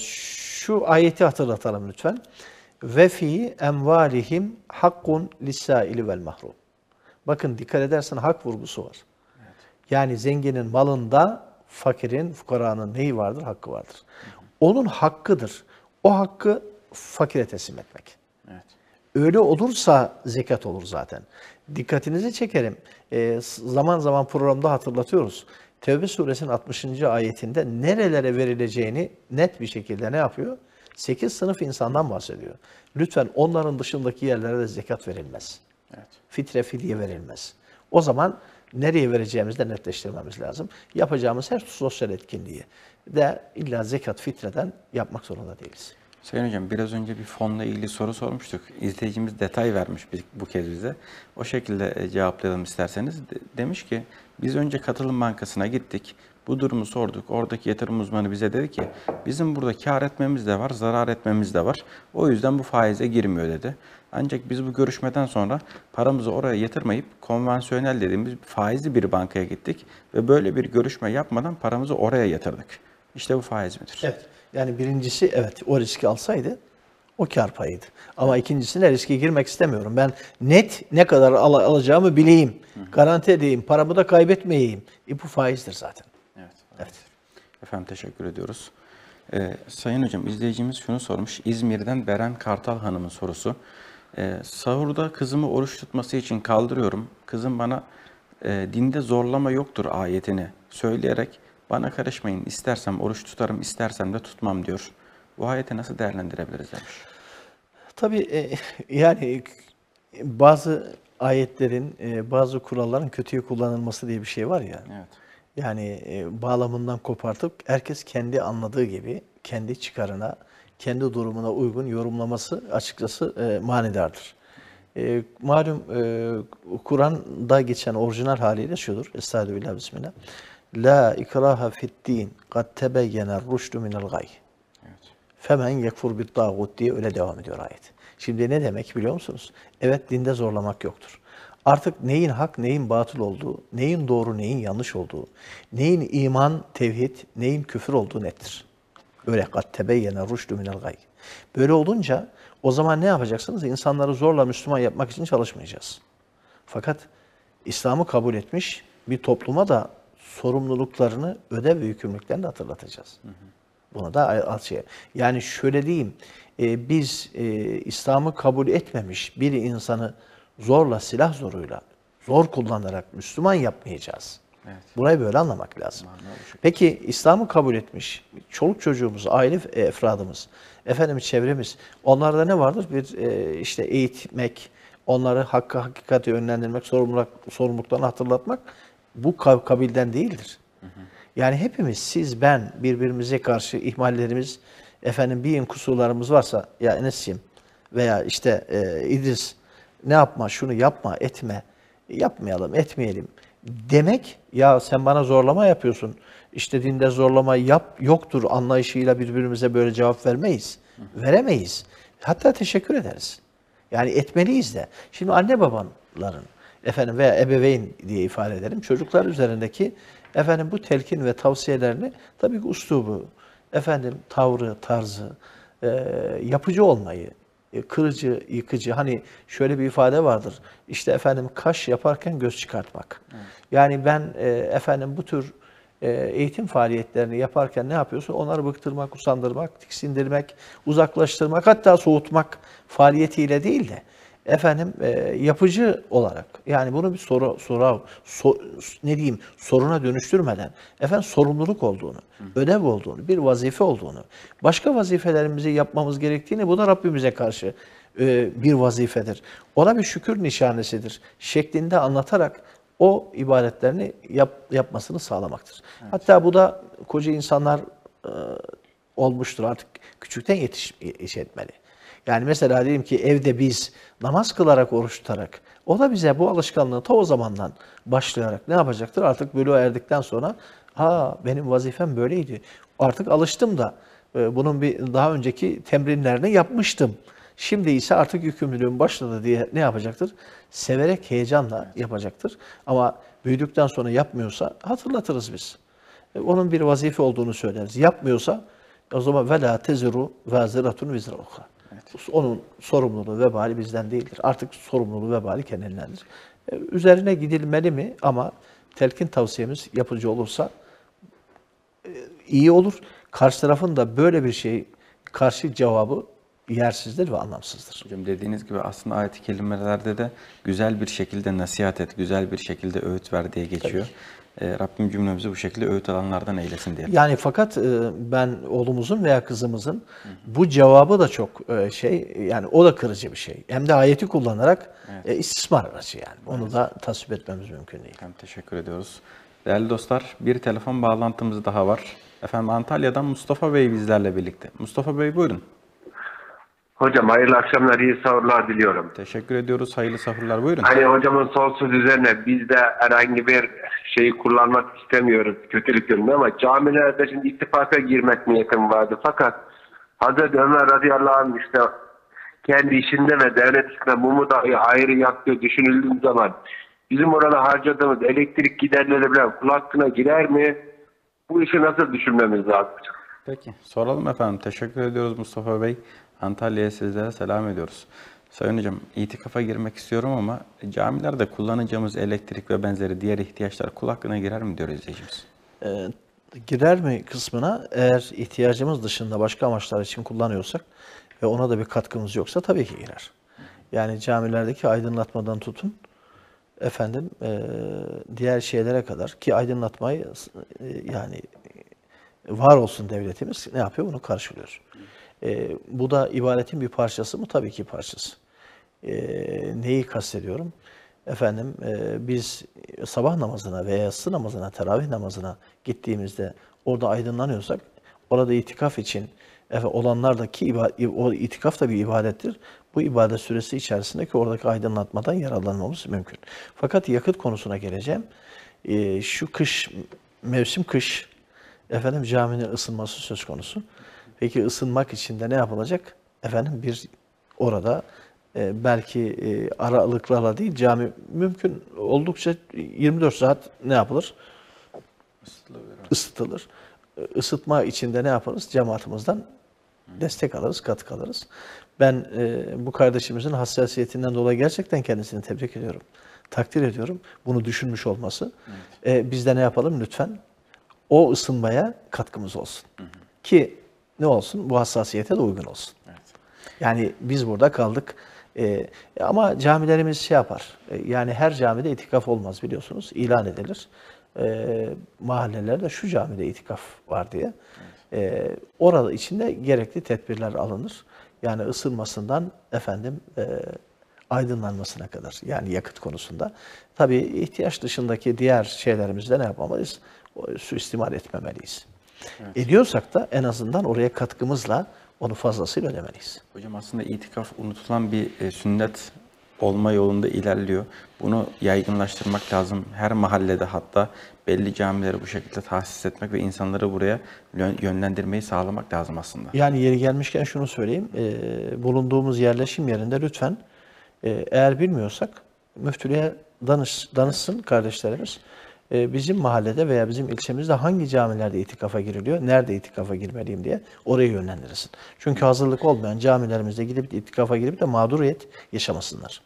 Şu ayeti hatırlatalım lütfen. Ve fi emvalihim hakkun lis-saili vel mahrum. Bakın dikkat edersen hak vurgusu var. Evet. Yani zenginin malında fakirin, fukaranın neyi vardır? Hakkı vardır. Onun hakkıdır. O hakkı fakire teslim etmek. Evet. Öyle olursa zekat olur zaten. Dikkatinizi çekerim. Zaman zaman programda hatırlatıyoruz. Tevbe suresinin 60. ayetinde nerelere verileceğini net bir şekilde ne yapıyor? 8 sınıf insandan bahsediyor. Lütfen onların dışındaki yerlere de zekat verilmez. Evet. Fitre, fidye verilmez. O zaman nereye vereceğimizi de netleştirmemiz lazım. Yapacağımız her sosyal etkinliği de illa zekat, fitreden yapmak zorunda değiliz. Sayın Hocam biraz önce bir fonla ilgili soru sormuştuk. İzleyicimiz detay vermiş bu kez bize. O şekilde cevaplayalım isterseniz. Demiş ki biz önce Katılım Bankası'na gittik. Bu durumu sorduk. Oradaki yatırım uzmanı bize dedi ki bizim burada kar etmemiz de var, zarar etmemiz de var. O yüzden bu faize girmiyor dedi. Ancak biz bu görüşmeden sonra paramızı oraya yatırmayıp konvansiyonel dediğimiz faizli bir bankaya gittik. Ve böyle bir görüşme yapmadan paramızı oraya yatırdık. İşte bu faiz midir? Evet. Yani birincisi evet o riski alsaydı o kar payıydı. Ama ikincisine riske girmek istemiyorum. Ben net ne kadar alacağımı bileyim. Garanti edeyim. Paramı da kaybetmeyeyim. Bu faizdir zaten. Evet. Efendim teşekkür ediyoruz. Sayın Hocam izleyicimiz şunu sormuş. İzmir'den Beren Kartal Hanım'ın sorusu. Sahurda kızımı oruç tutması için kaldırıyorum. Kızım bana dinde zorlama yoktur ayetini söyleyerek bana karışmayın. İstersem oruç tutarım, istersem de tutmam diyor. Bu ayeti nasıl değerlendirebiliriz demiş. Tabii yani bazı ayetlerin, bazı kuralların kötüye kullanılması diye bir şey var ya. Evet. Yani bağlamından kopartıp herkes kendi anladığı gibi, kendi çıkarına, kendi durumuna uygun yorumlaması açıkçası manidardır. Malum Kur'an'da geçen orijinal haliyle şudur. Estağfirullah, bismillah. La ikraha fid din. Kad tebeyyene rüştü minel gay. Femen yekfur bir dağut diye öyle devam ediyor ayet. Şimdi ne demek biliyor musunuz? Evet, dinde zorlamak yoktur. Artık neyin hak, neyin batıl olduğu, neyin doğru, neyin yanlış olduğu, neyin iman, tevhid, neyin küfür olduğu nettir. Öyle kat tebeyyene rüşdü minel gay. Böyle olunca o zaman ne yapacaksınız? İnsanları zorla Müslüman yapmak için çalışmayacağız. Fakat İslam'ı kabul etmiş bir topluma da sorumluluklarını, ödev ve yükümlülüklerini de hatırlatacağız. Bunu da az şey. Yani şöyle diyeyim, biz İslam'ı kabul etmemiş bir insanı zorla, silah zoruyla, zor kullanarak Müslüman yapmayacağız. Evet. Burayı böyle anlamak lazım. Peki İslam'ı kabul etmiş çoluk çocuğumuz, aile efradımız, efendim çevremiz, onlarda ne vardır? Bir işte eğitmek, onları hakka, hakikati yönlendirmek, sorumluluklarını hatırlatmak bu kabilden değildir. Yani hepimiz, siz, ben, birbirimize karşı ihmallerimiz, efendim bir kusurlarımız varsa, ya Enes'ciğim veya işte İdris, ne yapma, şunu yapma, etme, yapmayalım, etmeyelim demek, ya sen bana zorlama yapıyorsun, işte dinde zorlama yoktur anlayışıyla birbirimize böyle cevap vermeyiz, veremeyiz. Hatta teşekkür ederiz. Yani etmeliyiz de. Şimdi anne babaların, efendim veya ebeveyn diye ifade edelim, çocuklar üzerindeki efendim bu telkin ve tavsiyelerini, tabii ki üslubu, efendim tavrı, tarzı, yapıcı olmayı, kırıcı, yıkıcı, hani şöyle bir ifade vardır. İşte efendim kaş yaparken göz çıkartmak. Yani ben efendim bu tür eğitim faaliyetlerini yaparken ne yapıyorsun? Onları bıktırmak, usandırmak, tiksindirmek, uzaklaştırmak, hatta soğutmak faaliyetiyle değil de efendim yapıcı olarak, yani bunu bir soruna dönüştürmeden, efendim sorumluluk olduğunu, ödev olduğunu, bir vazife olduğunu, başka vazifelerimizi yapmamız gerektiğini, bu da Rabbimize karşı bir vazifedir. Ona bir şükür nişanesidir şeklinde anlatarak o ibadetlerini yapmasını sağlamaktır. Evet. Hatta bu da koca insanlar olmuştur, artık küçükten yetiş etmeli. Yani mesela diyelim ki evde biz namaz kılarak, oruç tutarak, o da bize bu alışkanlığı ta o zamandan başlayarak ne yapacaktır? Artık buluğa erdikten sonra, benim vazifem böyleydi, artık alıştım da bunun bir daha önceki temrinlerini yapmıştım. Şimdi ise artık yükümlülüğüm başladı diye ne yapacaktır? Severek, heyecanla yapacaktır. Ama büyüdükten sonra yapmıyorsa hatırlatırız biz. Onun bir vazife olduğunu söyleriz. Yapmıyorsa o zaman vela teziru vaziratun vizra ukra. Onun sorumluluğu, vebali bizden değildir. Artık sorumluluğu, vebali kendindendir. Üzerine gidilmeli mi? Ama telkin tavsiyemiz yapıcı olursa iyi olur. Karşı tarafın da böyle bir karşı cevabı yersizdir ve anlamsızdır. Hocam dediğiniz gibi aslında ayet-i kerimelerde de güzel bir şekilde nasihat et, güzel bir şekilde öğüt ver diye geçiyor. Rabbim cümlemizi bu şekilde öğüt alanlardan eylesin diye. Yani fakat ben oğlumuzun veya kızımızın bu cevabı da çok yani o da kırıcı bir şey. Hem de ayeti kullanarak istismar aracı yani. Onu da tasvip etmemiz mümkün değil. Efendim, teşekkür ediyoruz. Değerli dostlar, bir telefon bağlantımız daha var. Efendim Antalya'dan Mustafa Bey bizlerle birlikte. Mustafa Bey buyurun. Hocam hayırlı akşamlar, iyi sahurlar diliyorum. Teşekkür ediyoruz. Hayırlı sahurlar. Buyurun. Hani hocamın son söz üzerine biz de herhangi bir şeyi kullanmak istemiyoruz kötülük yönünde, ama camilerde şimdi ittifaka girmek niyetim vardı. Fakat Hazreti Ömer radıyallahu anh işte kendi işinde ve devlet işinde mumu dahi ayrı yaktığı düşünüldüğü zaman bizim orada harcadığımız elektrik giderleri bile kul hakkına girer mi? Bu işi nasıl düşünmemiz lazım? Peki. Soralım efendim. Teşekkür ediyoruz Mustafa Bey. Antalya'ya sizlere selam ediyoruz. Sayın Hocam, itikafa girmek istiyorum ama camilerde kullanacağımız elektrik ve benzeri diğer ihtiyaçlar kul hakkına girer mi diyor izleyicimiz? Girer mi kısmına, eğer ihtiyacımız dışında başka amaçlar için kullanıyorsak ve ona da bir katkımız yoksa tabii ki girer. Yani camilerdeki aydınlatmadan tutun, efendim diğer şeylere kadar, ki aydınlatmayı yani var olsun devletimiz ne yapıyor? Bunu karşılıyor. Bu da ibadetin bir parçası mı? Tabii ki parçası. Neyi kastediyorum? Efendim biz sabah namazına veya yatsı namazına, teravih namazına gittiğimizde orada aydınlanıyorsak, orada itikaf için olanlardaki o itikaf da bir ibadettir. Bu ibadet süresi içerisindeki oradaki aydınlatmadan yararlanmamız mümkün. Fakat yakıt konusuna geleceğim. Şu mevsim kış, efendim caminin ısınması söz konusu. Peki ısınmak için de ne yapılacak? Efendim bir orada belki aralıklarla değil cami mümkün oldukça 24 saat ne yapılır? Isıtılır. Isıtma için de ne yaparız? Cemaatimizden destek alırız, katkı alırız. Ben bu kardeşimizin hassasiyetinden dolayı gerçekten kendisini tebrik ediyorum. Takdir ediyorum. Bunu düşünmüş olması. Biz de ne yapalım lütfen? O ısınmaya katkımız olsun. Ki ne olsun? Bu hassasiyete de uygun olsun. Evet. Yani biz burada kaldık. Ama camilerimiz şey yapar. Yani her camide itikaf olmaz biliyorsunuz. İlan edilir. Mahallelerde şu camide itikaf var diye. Orada içinde gerekli tedbirler alınır. Yani ısınmasından aydınlanmasına kadar. Yani yakıt konusunda. Tabii ihtiyaç dışındaki diğer şeylerimizde ne yapmamalıyız? Suistimal etmemeliyiz. Evet. Ediyorsak da en azından oraya katkımızla onu fazlasıyla ödemeliyiz. Hocam aslında itikaf unutulan bir sünnet olma yolunda ilerliyor. Bunu yaygınlaştırmak lazım. Her mahallede hatta belli camileri bu şekilde tahsis etmek ve insanları buraya yönlendirmeyi sağlamak lazım aslında. Yani yeri gelmişken şunu söyleyeyim. Bulunduğumuz yerleşim yerinde lütfen eğer bilmiyorsak müftülüğe danışsın kardeşlerimiz. Bizim mahallede veya bizim ilçemizde hangi camilerde itikafa giriliyor, nerede itikafa girmeliyim diye oraya yönlendirirsin. Çünkü hazırlık olmayan camilerimizde gidip itikafa girip de mağduriyet yaşamasınlar.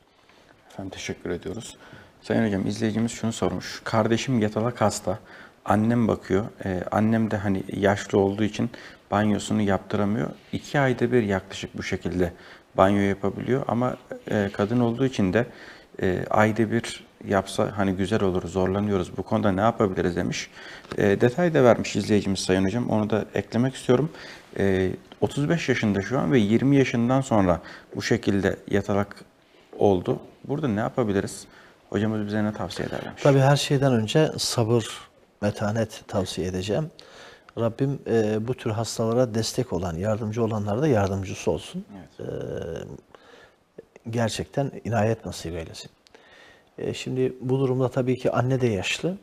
Efendim teşekkür ediyoruz. Sayın Hocam izleyicimiz şunu sormuş. Kardeşim yatalak hasta. Annem bakıyor. Annem de hani yaşlı olduğu için banyosunu yaptıramıyor. 2 ayda bir yaklaşık bu şekilde banyo yapabiliyor. Ama kadın olduğu için de ayda bir yapsa hani güzel olur, zorlanıyoruz. Bu konuda ne yapabiliriz demiş. Detay da vermiş izleyicimiz Sayın Hocam. Onu da eklemek istiyorum. 35 yaşında şu an ve 20 yaşından sonra bu şekilde yatalak oldu. Burada ne yapabiliriz? Hocamız bize ne tavsiye eder demiş. Tabii her şeyden önce sabır, metanet tavsiye edeceğim. Rabbim bu tür hastalara destek olan, yardımcı olanlara da yardımcısı olsun. Evet. Gerçekten inayet nasip eylesin. Şimdi bu durumda tabii ki anne de yaşlı,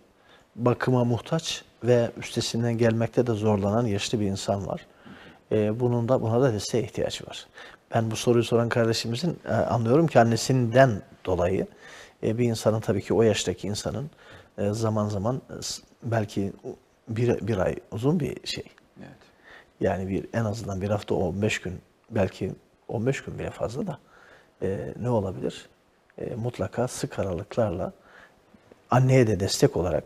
bakıma muhtaç ve üstesinden gelmekte de zorlanan yaşlı bir insan var. Buna da desteğe ihtiyaç var. Ben bu soruyu soran kardeşimizin anlıyorum ki annesinden dolayı bir insanın tabii ki o yaştaki insanın zaman zaman belki bir ay uzun bir şey. Evet. Yani en azından bir hafta 15 gün belki 15 gün bile fazla da ne olabilir? Mutlaka sık aralıklarla anneye de destek olarak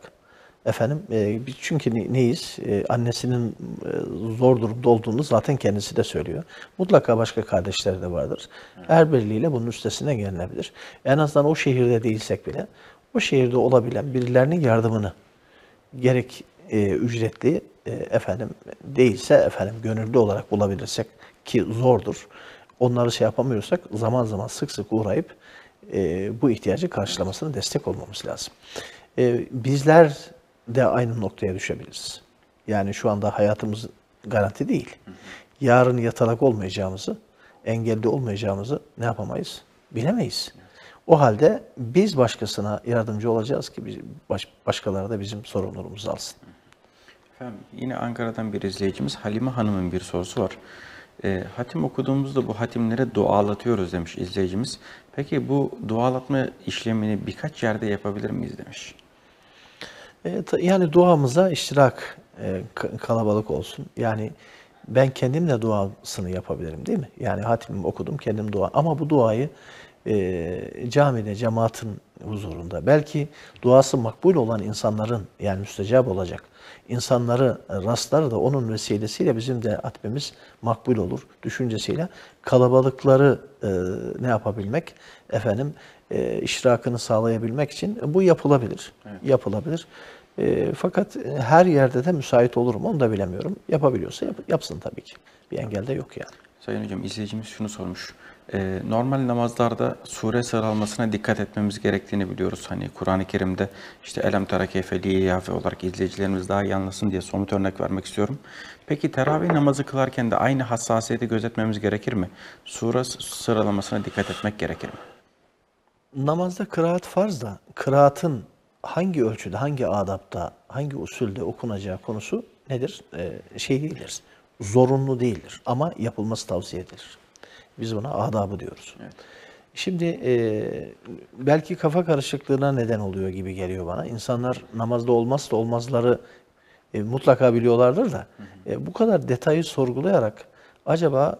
çünkü neyiz? Annesinin zor durumda olduğunu zaten kendisi de söylüyor. Mutlaka başka kardeşleri de vardır. Her birliğiyle bunun üstesine gelinebilir. En azından o şehirde değilsek bile o şehirde olabilen birilerinin yardımını gerek ücretli değilse gönüllü olarak bulabilirsek ki zordur. Onları şey yapamıyorsak zaman zaman sık sık uğrayıp bu ihtiyacı karşılamasına destek olmamız lazım. Bizler de aynı noktaya düşebiliriz. Yani şu anda hayatımız garanti değil. Yarın yatalak olmayacağımızı, engelli olmayacağımızı ne yapamayız? Bilemeyiz. O halde biz başkasına yardımcı olacağız ki başkaları da bizim sorumluluğumuzu alsın. Efendim, yine Ankara'dan bir izleyicimiz Halime Hanım'ın bir sorusu var. Hatim okuduğumuzda bu hatimlere dualatıyoruz demiş izleyicimiz. Peki bu dualatma işlemini birkaç yerde yapabilir miyiz demiş. Yani duamıza iştirak kalabalık olsun. Yani ben kendim de duasını yapabilirim değil mi? Yani hatimimi okudum kendim dua. Ama bu duayı camide, cemaatin huzurunda belki duası makbul olan insanların yani müstecap olacak insanları rastlar da onun vesilesiyle bizim de hatmimiz makbul olur düşüncesiyle kalabalıkları ne yapabilmek iştirakını sağlayabilmek için bu yapılabilir. Evet. Yapılabilir. Fakat her yerde de müsait olur mu onu da bilemiyorum. Yapabiliyorsa yapsın tabii ki. Bir engel de yok yani. Sayın Hocam izleyicimiz şunu sormuş. Normal namazlarda sure sıralamasına dikkat etmemiz gerektiğini biliyoruz. Hani Kur'an-ı Kerim'de işte Elem tera keyfe liyafe olarak izleyicilerimiz daha iyi anlasın diye somut örnek vermek istiyorum. Peki teravih namazı kılarken de aynı hassasiyeti gözetmemiz gerekir mi? Sure sıralamasına dikkat etmek gerekir mi? Namazda kıraat farz da kıraatın hangi ölçüde, hangi adapta, hangi usulde okunacağı konusu nedir? Değildir. zorunlu değildir ama yapılması tavsiye edilir. Biz buna adabı diyoruz. Evet. Şimdi belki kafa karışıklığına neden oluyor gibi geliyor bana. İnsanlar namazda olmazsa olmazları mutlaka biliyorlardır da bu kadar detayı sorgulayarak acaba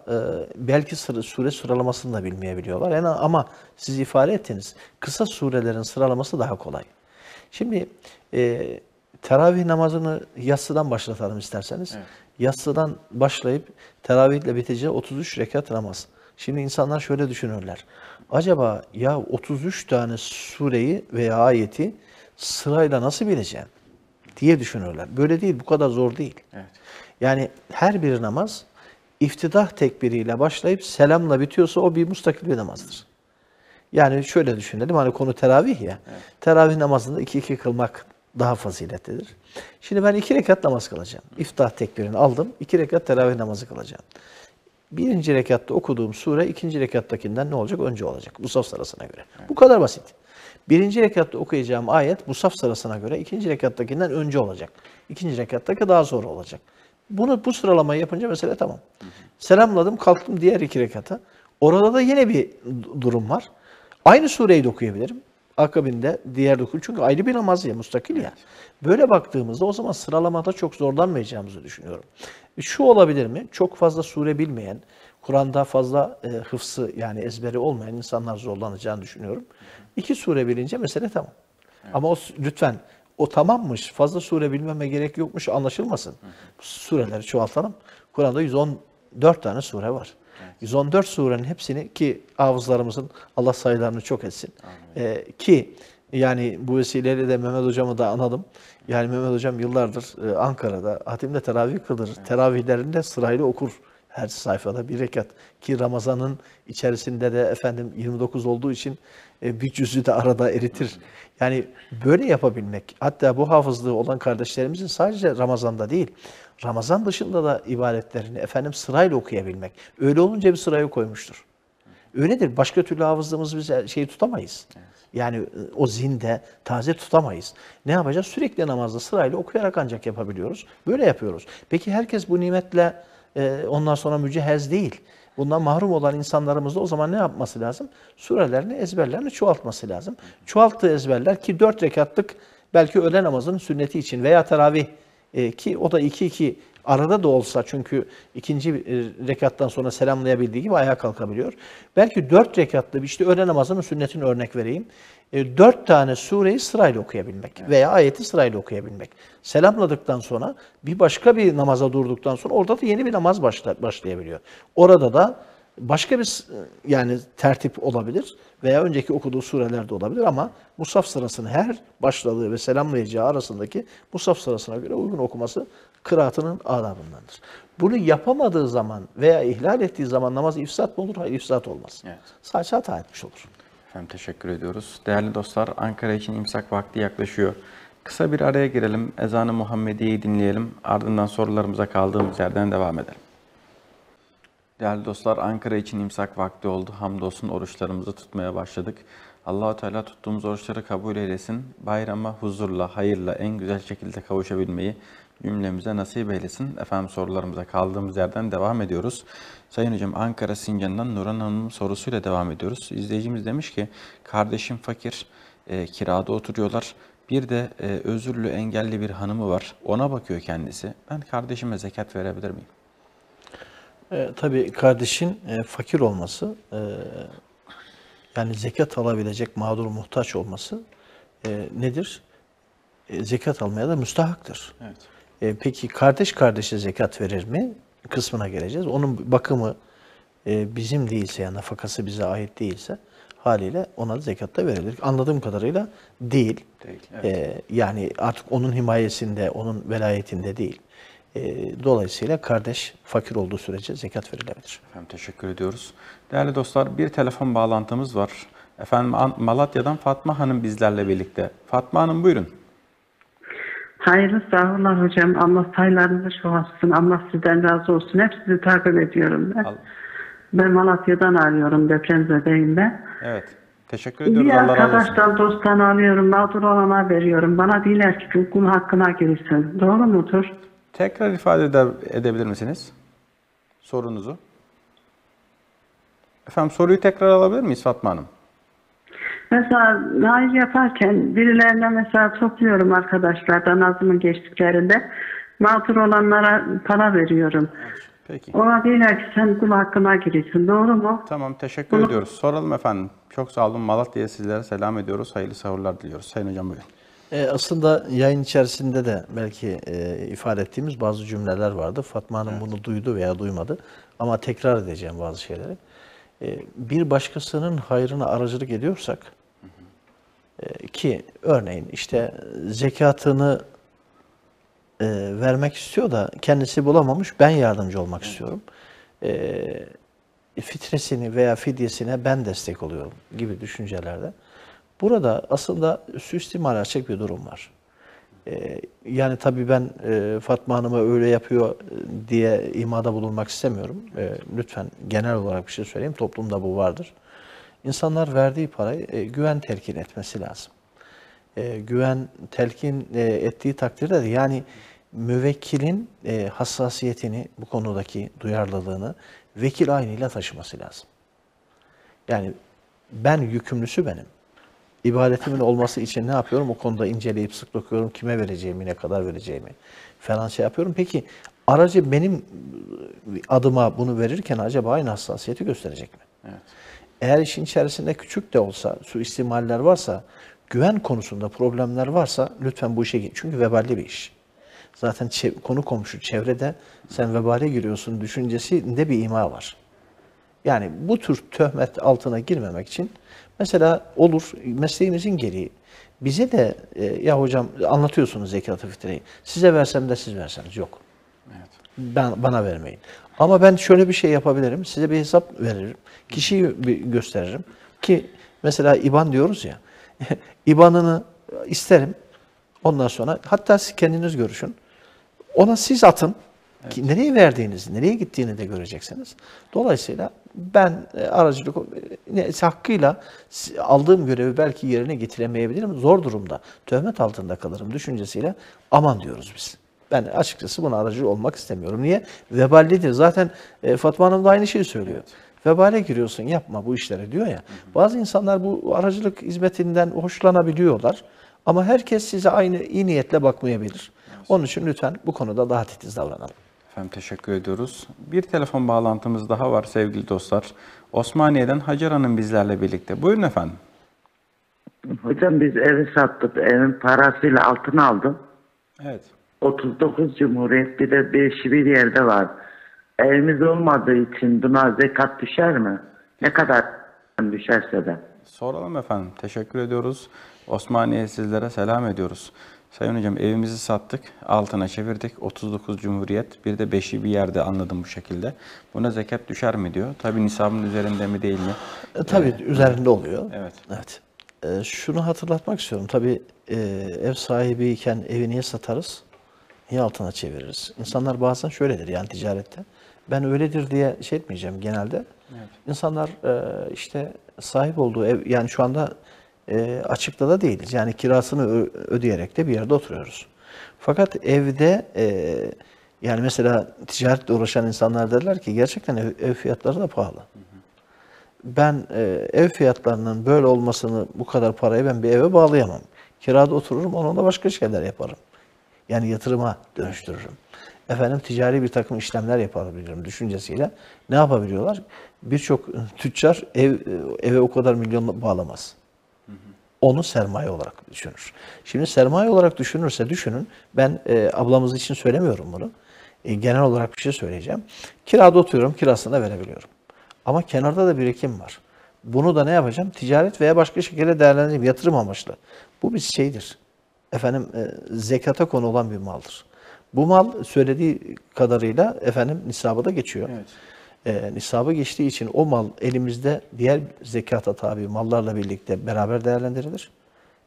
belki sure sıralamasını da bilmeyebiliyorlar. Yani ama siz ifade ettiniz, kısa surelerin sıralaması daha kolay. Şimdi teravih namazını yatsıdan başlatalım isterseniz. Evet. Yatsıdan başlayıp teravihle biteceği 33 rekat namaz. Şimdi insanlar şöyle düşünürler. Acaba ya 33 tane sureyi veya ayeti sırayla nasıl bileceğim diye düşünürler. Böyle değil, bu kadar zor değil. Evet. Yani her bir namaz iftidah tekbiriyle başlayıp selamla bitiyorsa o bir mustakil bir namazdır. Yani şöyle düşünelim, hani konu teravih ya. Evet. Teravih namazında 2-2 kılmak daha faziletlidir. Şimdi ben 2 rekat namaz kılacağım. İftah tekbirini aldım, 2 rekat teravih namazı kılacağım. Birinci rekatta okuduğum sure ikinci rekattakinden ne olacak? Önce olacak. Musaf sırasına göre. Evet. Bu kadar basit. Birinci rekatta okuyacağım ayet musaf sırasına göre ikinci rekattakinden önce olacak. İkinci rekattaki daha sonra olacak. Bu sıralamayı yapınca mesela tamam. Selamladım, kalktım diğer 2 rekata. Orada da yine bir durum var. Aynı sureyi de okuyabilirim. Akabinde diğer de okuyabilirim. Çünkü ayrı bir namaz ya, mustakil ya. Böyle baktığımızda o zaman sıralamada çok zorlanmayacağımızı düşünüyorum. Şu olabilir mi? Çok fazla sure bilmeyen, Kur'an'da fazla hıfzı yani ezberi olmayan insanlar zorlanacağını düşünüyorum. 2 sure bilince mesele tamam. Evet. Ama lütfen o tamammış, fazla sure bilmeme gerek yokmuş anlaşılmasın. Sureleri çoğaltalım. Kur'an'da 114 tane sure var. Evet. 114 surenin hepsini ki hafızlarımızın Allah sayılarını çok etsin. Ki yani bu vesileyle de Mehmet Hocam'ı da analım. Yani Mehmet Hocam yıllardır Ankara'da hatimde teravih kılır. Evet. Teravihlerinde sırayla okur. Her sayfada bir rekat. Ki Ramazan'ın içerisinde de 29 olduğu için bir cüzü de arada eritir. Yani böyle yapabilmek. Hatta bu hafızlığı olan kardeşlerimizin sadece Ramazan'da değil, Ramazan dışında da ibadetlerini sırayla okuyabilmek. Öyle olunca bir sıraya koymuştur. Öyledir. Başka türlü hafızlığımızı biz şeyi tutamayız. Evet. Yani o zinde taze tutamayız. Ne yapacağız? Sürekli namazda sırayla okuyarak ancak yapabiliyoruz. Böyle yapıyoruz. Peki herkes bu nimetle ondan sonra mücehhez değil. Bundan mahrum olan insanlarımız da o zaman ne yapması lazım? Surelerini, ezberlerini çoğaltması lazım. Çoğalttığı ezberler ki 4 rekatlık belki öğle namazının sünneti için veya teravih ki o da 2-2 arada da olsa çünkü ikinci rekattan sonra selamlayabildiği gibi ayağa kalkabiliyor. Belki 4 rekatlı işte öğle namazının sünnetini örnek vereyim. 4 tane sureyi sırayla okuyabilmek veya ayeti sırayla okuyabilmek. Selamladıktan sonra başka bir namaza durduktan sonra orada da yeni bir namaz başlayabiliyor. Orada da başka bir yani tertip olabilir veya önceki okuduğu surelerde olabilir ama musaf sırasını her başladığı ve selamlayacağı arasındaki musaf sırasına göre uygun okuması kıraatının adabındandır. Bunu yapamadığı zaman veya ihlal ettiği zaman namaz ifsat mı olur? Hayır, ifsat olmaz. Evet. Sadece hata etmiş olur. Efendim teşekkür ediyoruz. Değerli dostlar, Ankara için imsak vakti yaklaşıyor. Kısa bir araya girelim, ezan-ı Muhammediye'yi dinleyelim. Ardından sorularımıza kaldığımız yerden devam edelim. Değerli dostlar, Ankara için imsak vakti oldu. Hamdolsun oruçlarımızı tutmaya başladık. Allah-u Teala tuttuğumuz oruçları kabul eylesin. Bayrama huzurla, hayırla en güzel şekilde kavuşabilmeyi cümlemize nasip eylesin. Efendim sorularımıza kaldığımız yerden devam ediyoruz. Sayın Hocam, Ankara Sincan'dan Nurhan Hanım'ın sorusuyla devam ediyoruz. İzleyicimiz demiş ki, kardeşim fakir, kirada oturuyorlar. Bir de özürlü engelli bir hanımı var. Ona bakıyor kendisi. Ben kardeşime zekat verebilir miyim? Tabii kardeşin fakir olması, yani zekat alabilecek mağdur muhtaç olması nedir? Zekat almaya da müstahaktır. Evet. Peki kardeş kardeşe zekat verir mi? Kısmına geleceğiz. Onun bakımı bizim değilse, yani nafakası bize ait değilse haliyle ona da zekat da verilir. Anladığım kadarıyla değil. Evet. Yani artık onun himayesinde, onun velayetinde değil. Dolayısıyla kardeş fakir olduğu sürece zekat verilebilir. Efendim teşekkür ediyoruz. Değerli dostlar, bir telefon bağlantımız var. Efendim Malatya'dan Fatma Hanım bizlerle birlikte. Fatma Hanım buyurun. Hayırlı sağlıklar hocam. Allah sayılarınızı çoğaltsın. Allah sizden razı olsun. Hep sizi takip ediyorum ben. Ben Malatya'dan arıyorum. Depremzedeyim ben. Evet. Teşekkür ediyoruz. Bir Allah razı olsun. arkadaştan, dosttan alıyorum. Mağdur olana veriyorum. Bana diyorlar ki kul hakkına girsin. Doğru mudur? Tekrar ifade edebilir misiniz? sorunuzu. Efendim soruyu tekrar alabilir miyiz Fatma Hanım? Mesela hayır yaparken birilerine mesela topluyorum arkadaşlardan azımın geçtiklerinde. Mağdur olanlara para veriyorum. Peki. Ona diyorlar ki sen kul hakkına giriyorsun. Doğru mu? Tamam, teşekkür ediyoruz. Soralım efendim. Çok sağ olun. Malatya'ya sizlere selam ediyoruz. Hayırlı sahurlar diliyoruz. Sayın hocam buyurun. Aslında yayın içerisinde de belki ifade ettiğimiz bazı cümleler vardı. Fatma Hanım bunu duydu veya duymadı. Ama tekrar edeceğim bazı şeyleri. Bir başkasının hayrına aracılık ediyorsak ki örneğin işte zekatını vermek istiyor da kendisi bulamamış, ben yardımcı olmak istiyorum. Fitresini veya fidyesine ben destek oluyorum gibi düşüncelerde. Burada aslında suistimale açık bir durum var. Yani tabii ben Fatma Hanım'a öyle yapıyor diye imada bulunmak istemiyorum. Lütfen genel olarak bir şey söyleyeyim. Toplumda bu vardır. İnsanlar verdiği parayı güven telkin etmesi lazım. Güven telkin ettiği takdirde de yani müvekkilin hassasiyetini, bu konudaki duyarlılığını vekil aynıyla taşıması lazım. Yani ben yükümlüsü benim. İbadetimin olması için ne yapıyorum? O konuda inceleyip sık dokuyorum. Kime vereceğimi, ne kadar vereceğimi falan şey yapıyorum. Peki aracı benim adıma bunu verirken acaba aynı hassasiyeti gösterecek mi? Evet. Eğer işin içerisinde küçük de olsa, suistimaller varsa, güven konusunda problemler varsa lütfen bu işe gir. Çünkü veballi bir iş. Zaten konu komşu çevrede sen vebale giriyorsun düşüncesinde bir ima var. Yani bu tür töhmet altına girmemek için mesela olur mesleğimizin gereği bize de ya hocam anlatıyorsunuz zekat-ı fitreyi. Size versem de siz verseniz yok. Evet. Bana vermeyin. Ama ben şöyle bir şey yapabilirim. Size bir hesap veririm. Kişiyi bir gösteririm. Ki mesela IBAN diyoruz ya. IBAN'ını isterim. Ondan sonra hatta siz kendiniz görüşün. Ona siz atın. Evet. Ki nereye verdiğinizi, nereye gittiğini de göreceksiniz. Dolayısıyla ben aracılık hakkıyla aldığım görevi belki yerine getiremeyebilirim. Zor durumda, töhmet altında kalırım düşüncesiyle aman diyoruz biz. Ben açıkçası buna aracı olmak istemiyorum. Niye? Veballidir. Zaten Fatma Hanım da aynı şeyi söylüyor. Evet. Vebale giriyorsun, yapma bu işleri diyor ya. Bazı insanlar bu aracılık hizmetinden hoşlanabiliyorlar. Ama herkes size aynı iyi niyetle bakmayabilir. Onun için lütfen bu konuda daha titiz davranalım. Efendim teşekkür ediyoruz. Bir telefon bağlantımız daha var sevgili dostlar. Osmaniye'den Hacer Hanım bizlerle birlikte. Buyurun efendim. Hocam biz evi sattık. Evin parasıyla altın aldım. Evet. 39 Cumhuriyet bir de 5'i bir yerde var. Evimiz olmadığı için buna zekat düşer mi? Ne kadar düşerse de. Soralım efendim. Teşekkür ediyoruz. Osmaniye'ye sizlere selam ediyoruz. Sayın hocam evimizi sattık, altına çevirdik. 39 Cumhuriyet, bir de 5'i bir yerde anladım bu şekilde. Buna zekat düşer mi diyor. Tabii nisabın üzerinde mi değil mi? Tabii üzerinde oluyor. Evet. Evet. Şunu hatırlatmak istiyorum. Tabii ev sahibiyken evi niye satarız? Niye altına çeviririz? İnsanlar bazen şöyledir yani ticarette. Ben öyledir diye şey etmeyeceğim genelde. Evet. İnsanlar işte sahip olduğu ev, yani şu anda açıkta da değiliz. Yani kirasını ödeyerek de bir yerde oturuyoruz. Fakat evde yani mesela ticaretle uğraşan insanlar derler ki gerçekten ev fiyatları da pahalı. Ben ev fiyatlarının böyle olmasını, bu kadar parayı ben bir eve bağlayamam. Kirada otururum, onunla başka şeyler yaparım. Yani yatırıma dönüştürürüm. Efendim ticari bir takım işlemler yapabilirim düşüncesiyle. Ne yapabiliyorlar? Birçok tüccar eve o kadar milyon bağlamaz. Onu sermaye olarak düşünür. Şimdi sermaye olarak düşünürse düşünün, ben ablamız için söylemiyorum bunu. Genel olarak bir şey söyleyeceğim. Kirada oturuyorum, kirasını da verebiliyorum. Ama kenarda da birikim var. Bunu da ne yapacağım? Ticaret veya başka şekilde değerlendireyim, yatırım amaçlı. Bu bir şeydir. Efendim zekata konu olan bir maldır. Bu mal söylediği kadarıyla efendim nisabı da geçiyor. Evet. Nisabı geçtiği için o mal elimizde diğer zekata tabi mallarla birlikte beraber değerlendirilir.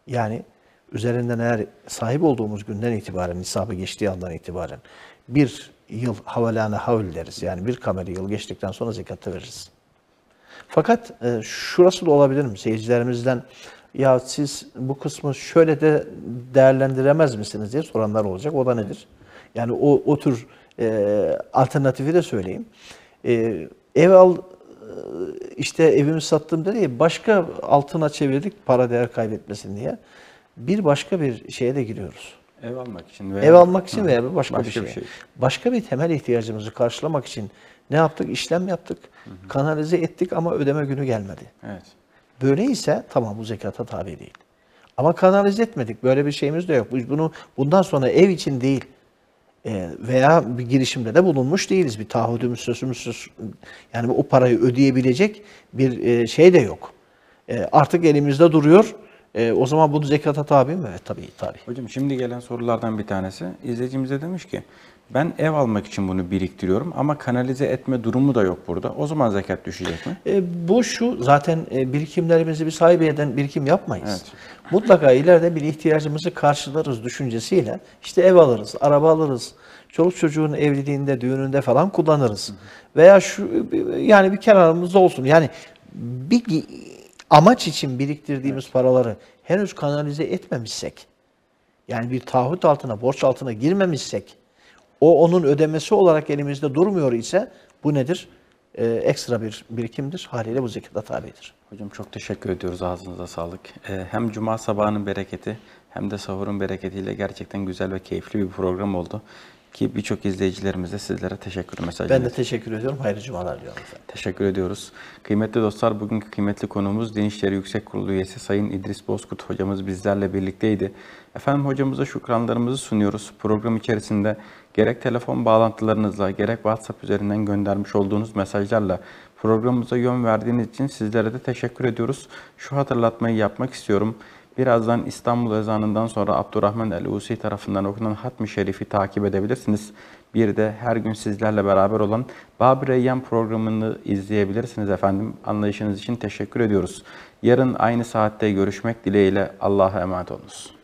Yani üzerinden eğer sahip olduğumuz günden itibaren, nisabı geçtiği andan itibaren bir yıl havalâne havl deriz. Yani bir kameri yıl geçtikten sonra zekatta veririz. Fakat şurası da olabilir mi? Seyircilerimizden ya siz bu kısmı şöyle de değerlendiremez misiniz diye soranlar olacak. O da nedir? Yani o tür alternatifi de söyleyeyim. Ev al, işte evimi sattım dedi ya, başka altına çevirdik para değer kaybetmesin diye. Başka bir şeye de giriyoruz. Ev almak için Ev almak için veya başka bir başka şey. Başka bir temel ihtiyacımızı karşılamak için ne yaptık? İşlem yaptık. Kanalize ettik ama ödeme günü gelmedi. Evet. Böyleyse tamam, bu zekata tabi değil. Ama kanalize etmedik. Böyle bir şeyimiz de yok. Biz bunu bundan sonra ev için değil veya bir girişimde de bulunmuş değiliz. Bir taahhüdümüz, sözümüz, yani o parayı ödeyebilecek bir şey de yok. Artık elimizde duruyor. O zaman bunu zekata tabi mi? Evet, tabii. Hocam şimdi gelen sorulardan bir tanesi. İzleyicimize demiş ki ben ev almak için bunu biriktiriyorum ama kanalize etme durumu da yok burada. O zaman zekat düşecek mi? Bu zaten birikimlerimizi bir sahibi eden birikim yapmayız. Evet. Mutlaka ileride bir ihtiyacımızı karşılarız düşüncesiyle işte ev alırız, araba alırız. Çoluk çocuğun evliliğinde, düğününde falan kullanırız. Veya yani bir kenarımızda olsun. Yani bir amaç için biriktirdiğimiz paraları henüz kanalize etmemişsek, yani bir taahhüt altına, borç altına girmemişsek, o onun ödemesi olarak elimizde durmuyor ise bu nedir? Ekstra bir birikimdir. Haliyle bu zekata tabidir. Hocam çok teşekkür ediyoruz. Ağzınıza sağlık. Hem cuma sabahının bereketi hem de sahurun bereketiyle gerçekten güzel ve keyifli bir program oldu. Ki birçok izleyicilerimiz de sizlere teşekkür mesajı. Ben de teşekkür ediyorum. Hayırlı cumalar diliyorum efendim. Teşekkür ediyoruz. Kıymetli dostlar, bugünkü kıymetli konuğumuz Din İşleri Yüksek Kurulu üyesi Sayın İdris Bozkurt hocamız bizlerle birlikteydi. Efendim hocamıza şükranlarımızı sunuyoruz. Program içerisinde gerek telefon bağlantılarınızla gerek WhatsApp üzerinden göndermiş olduğunuz mesajlarla programımıza yön verdiğiniz için sizlere de teşekkür ediyoruz. Şu hatırlatmayı yapmak istiyorum. Birazdan İstanbul ezanından sonra Abdurrahman el-Usi tarafından okunan Hatmi Şerif'i takip edebilirsiniz. Bir de her gün sizlerle beraber olan Bab-ı Reyyan programını izleyebilirsiniz efendim. Anlayışınız için teşekkür ediyoruz. Yarın aynı saatte görüşmek dileğiyle Allah'a emanet olunuz.